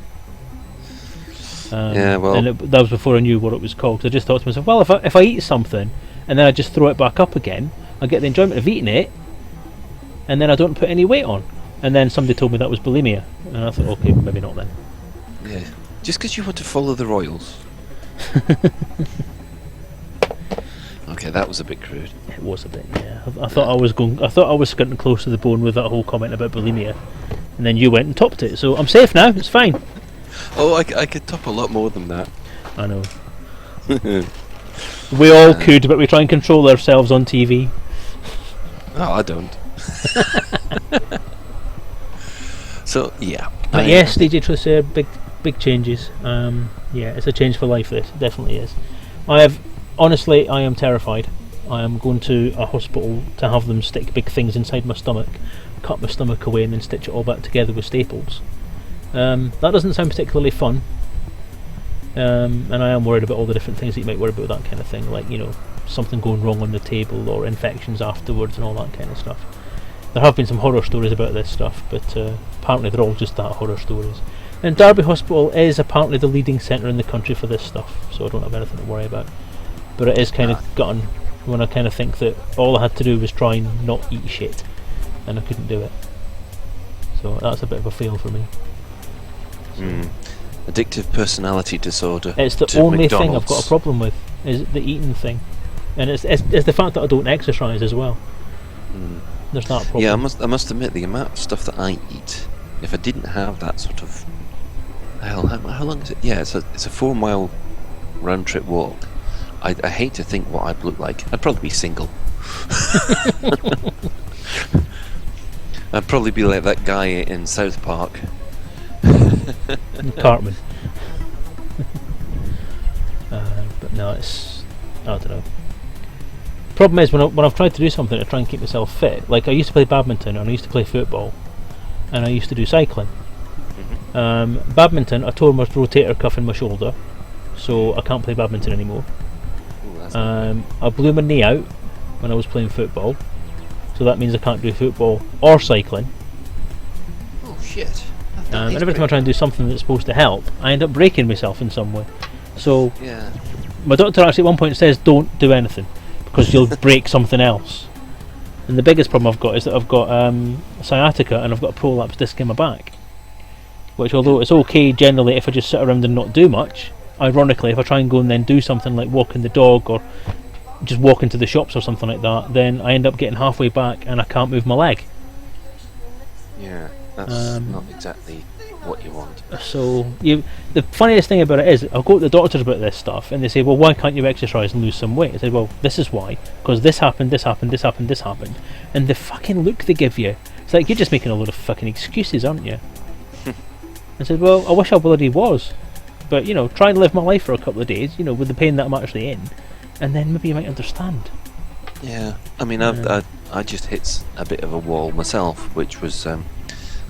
Yeah, well, and that was before I knew what it was called. 'Cause I just thought to myself, well, if I eat something and then I just throw it back up again, I get the enjoyment of eating it, and then I don't put any weight on. And then somebody told me that was bulimia, and I thought, okay, maybe not then. Yeah, just because you want to follow the royals. Okay, that was a bit crude. It was a bit, yeah. I thought I was getting close to the bone with that whole comment about bulimia, and then you went and topped it. So I'm safe now. It's fine. Oh, I could top a lot more than that. I know. We all could, but we try and control ourselves on TV. Oh, I don't. So yeah. But yes, DJ Truth said big changes. Yeah, it's a change for life. This definitely is. Honestly, I am terrified. I am going to a hospital to have them stick big things inside my stomach, cut my stomach away, and then stitch it all back together with staples. That doesn't sound particularly fun. And I am worried about all the different things that you might worry about with that kind of thing, like, you know, something going wrong on the table or infections afterwards and all that kind of stuff. There have been some horror stories about this stuff, but apparently they're all just that, horror stories. And Derby Hospital is apparently the leading centre in the country for this stuff, so I don't have anything to worry about. But it is kind of gutting when I kind of think that all I had to do was try and not eat shit, and I couldn't do it. So that's a bit of a fail for me. Addictive personality disorder. It's the only thing I've got a problem with, is the eating thing. And it's the fact that I don't exercise as well. There's that problem. Yeah, I must admit, the amount of stuff that I eat, if I didn't have that sort of... Hell, how long is it? Yeah, it's a 4-mile round trip walk. I hate to think what I'd look like. I'd probably be single. I'd probably be like that guy in South Park. Cartman. But no, it's... I don't know. Problem is, when I've tried to do something to try and keep myself fit, like I used to play badminton and I used to play football and I used to do cycling. Badminton, I tore my rotator cuff in my shoulder, so I can't play badminton anymore. I blew my knee out when I was playing football, so that means I can't do football or cycling. Oh shit. And every time I try and do something that's supposed to help, I end up breaking myself in some way. So yeah. My doctor actually at one point says don't do anything because you'll break something else. And the biggest problem I've got is that I've got sciatica and I've got a prolapse disc in my back, which, although it's okay generally if I just sit around and not do much, ironically if I try and go and then do something like walking the dog or just walk into the shops or something like that, then I end up getting halfway back and I can't move my leg. Yeah, that's not exactly what you want. So the funniest thing about it is I'll go to the doctors about this stuff and they say, well, why can't you exercise and lose some weight? I said, well, this is why, because this happened, this happened, this happened, this happened. And the fucking look they give you, it's like, you're just making a load of fucking excuses, aren't you? I said, well, I wish I bloody was, but, you know, try and live my life for a couple of days, you know, with the pain that I'm actually in, and then maybe you might understand. Yeah, I mean, I just hit a bit of a wall myself, which was, I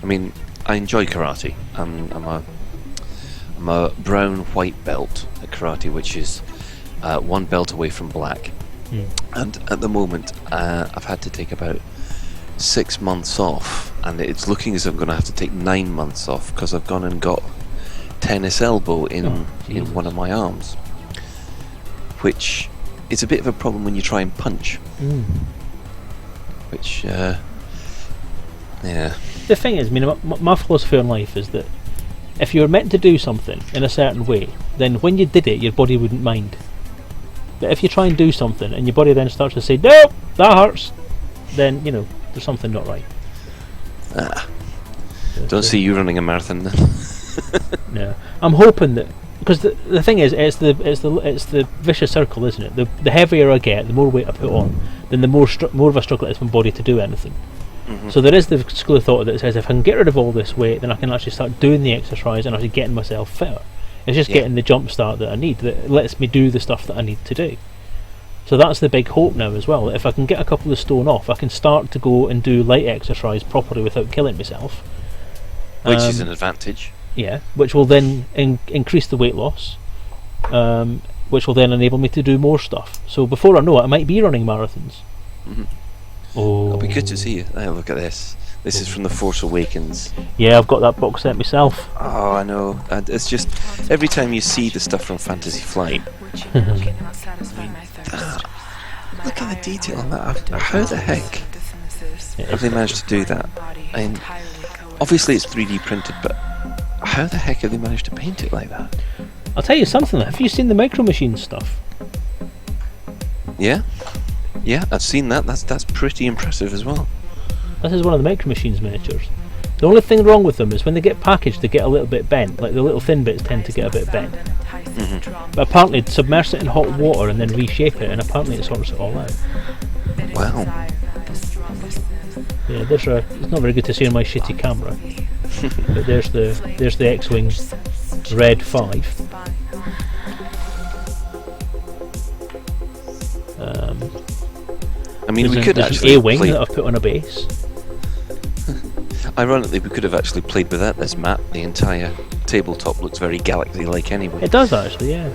mean, I enjoy karate. I'm a brown-white belt at karate, which is 1 belt away from black. And at the moment, I've had to take about 6 months off, and it's looking as if I'm going to have to take 9 months off because I've gone and got tennis elbow in one of my arms, which is a bit of a problem when you try and punch. Which, yeah. The thing is, I mean, my philosophy on life is that if you're meant to do something in a certain way, then when you did it, your body wouldn't mind. But if you try and do something and your body then starts to say, no, that hurts, then, you know, there's something not right. Don't see you running a marathon then. No, I'm hoping that, because the thing is, it's the vicious circle, isn't it? The heavier I get, the more weight I put on, then the more of a struggle it is for my body to do anything. So there is the school of thought that says if I can get rid of all this weight, then I can actually start doing the exercise and actually getting myself fitter. It's just getting the jump start that I need, that lets me do the stuff that I need to do. So that's the big hope now as well. If I can get a couple of stone off, I can start to go and do light exercise properly without killing myself. Which is an advantage. Yeah, which will then increase the weight loss, which will then enable me to do more stuff. So before I know it, I might be running marathons. Mm-hmm. Oh, It'll be good to see you. Oh, look at this. This is from The Force Awakens. Yeah, I've got that box set myself. Oh, I know. And it's just every time you see the stuff from Fantasy Flight. Look at the detail on that. How the heck have they managed to do that? And obviously it's 3D printed, but how the heck have they managed to paint it like that? I'll tell you something. Have you seen the Micro Machines stuff? Yeah, I've seen that. That's pretty impressive as well. This is one of the Micro Machines miniatures. The only thing wrong with them is when they get packaged, they get a little bit bent. Like the little thin bits tend to get a bit bent. Mm-hmm. But apparently, submerge it in hot water and then reshape it, and apparently it sorts it all out. Wow. Yeah, it's not very good to see on my shitty camera. But there's the X-Wing Red 5. I mean, we could there's actually an A-wing that I've put on a base. Ironically, we could have actually played without this map. The entire tabletop looks very galaxy-like anyway. It does actually, yeah.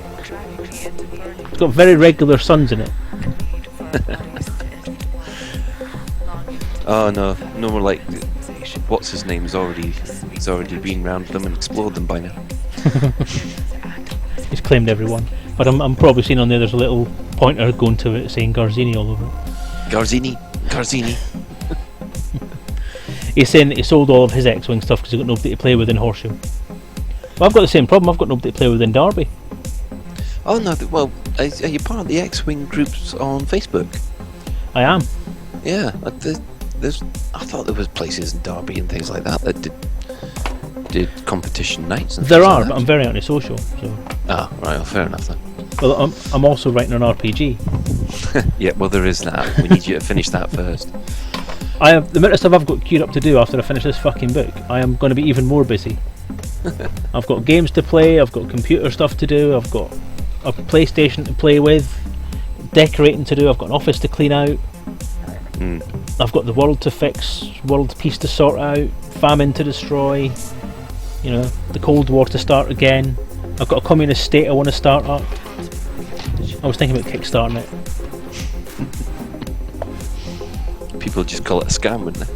It's got very regular suns in it. Oh no more like what's his name? He's already been round them and explored them by now. He's claimed everyone, but I'm probably seeing on there. There's a little pointer going to it saying Garzini all over it. Garzini. He's saying that he sold all of his X-Wing stuff because he's got nobody to play with in Horsham. Well, I've got the same problem. I've got nobody to play with in Derby. Oh no! Well, are you part of the X-Wing groups on Facebook? I am. Yeah, I thought there was places in Derby and things like that did competition nights. And there things are, like but I'm very antisocial. So. Ah, right. Well, fair enough then. Well, I'm also writing an RPG. Yeah, well, there is that. We need you to finish that first. The amount of stuff I've got queued up to do after I finish this fucking book, I am going to be even more busy. I've got games to play, I've got computer stuff to do, I've got a PlayStation to play with, decorating to do, I've got an office to clean out, I've got the world to fix, world peace to sort out, famine to destroy, the Cold War to start again. I've got a communist state I want to start up. I was thinking about kickstarting it. People just call it a scam, wouldn't they?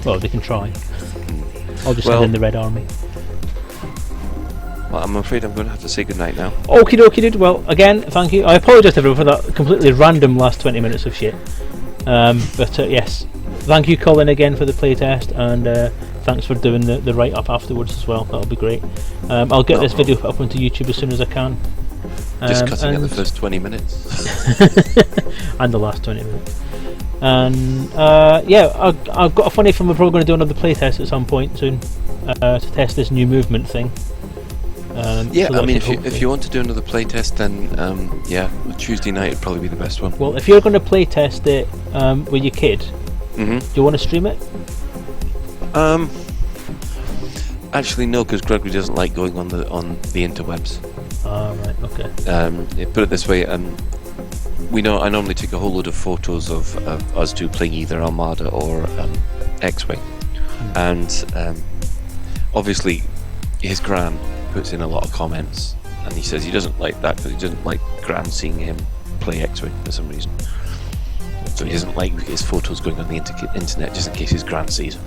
Well, they can try. I'll just send in the Red Army. Well, I'm afraid I'm going to have to say goodnight now. Okie dokie, dude. Well, again, thank you. I apologise to everyone for that completely random last 20 minutes of shit. But yes, thank you, Colin, again for the playtest, and thanks for doing the write-up afterwards as well. That'll be great. I'll get this video up onto YouTube as soon as I can. Just cutting out the first 20 minutes. And the last 20 minutes. And I've got a funny feeling we're probably going to do another playtest at some point soon to test this new movement thing. Yeah, I mean, if you want to do another playtest, then Tuesday night would probably be the best one. Well, if you're going to playtest it with your kid, do you want to stream it? Actually, no, because Gregory doesn't like going on the interwebs. Right, okay. Put it this way, I normally take a whole load of photos of us two playing either Armada or X-Wing, and obviously his gran puts in a lot of comments, and he says he doesn't like that because he doesn't like gran seeing him play X-Wing for some reason. So he doesn't like his photos going on the internet just in case his gran sees them.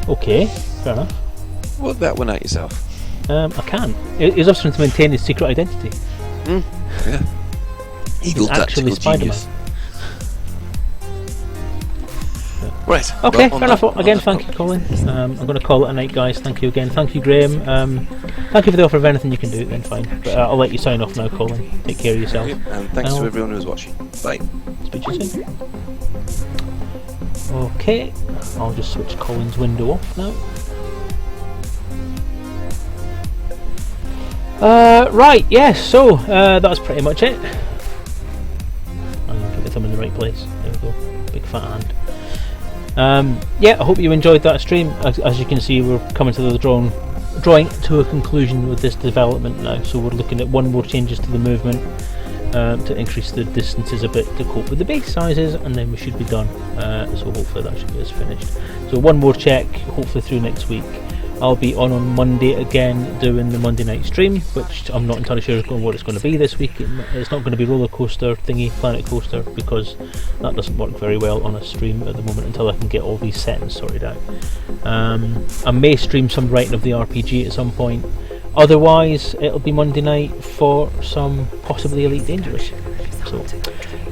Okay, fair enough. Work that one out yourself. I can. He's also trying to maintain his secret identity. Yeah. Evil tactical genius. Right. Okay, fair enough. Again, thank you, Colin. I'm going to call it a night, guys. Thank you again. Thank you, Graham. Thank you for the offer of anything you can do, then fine. But I'll let you sign off now, Colin. Take care of yourself. Okay, and thanks to everyone who's watching. Bye. Speak to you soon. Okay, I'll just switch Colin's window off now. Right, yes, so that's pretty much it. I'm going to put the thumb in the right place. There we go. Big fat hand. I hope you enjoyed that stream. As you can see, we're coming to the drone drawing to a conclusion with this development now, so we're looking at one more changes to the movement to increase the distances a bit to cope with the base sizes, and then we should be done. So hopefully that should be us finished. So one more check, hopefully through next week. I'll be on Monday again doing the Monday night stream, which I'm not entirely sure what it's going to be this week. It's not going to be roller coaster thingy, planet coaster, because that doesn't work very well on a stream at the moment until I can get all these settings sorted out. I may stream some writing of the RPG at some point. Otherwise, it'll be Monday night for some possibly Elite Dangerous. So,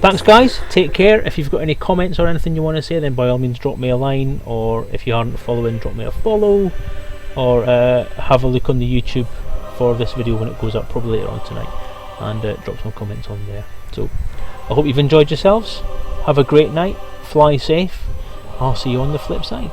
thanks guys, take care. If you've got any comments or anything you want to say, then by all means drop me a line, or if you aren't following, drop me a follow, or have a look on the YouTube for this video when it goes up, probably later on tonight, and drop some comments on there. So, I hope you've enjoyed yourselves. Have a great night, fly safe. I'll see you on the flip side.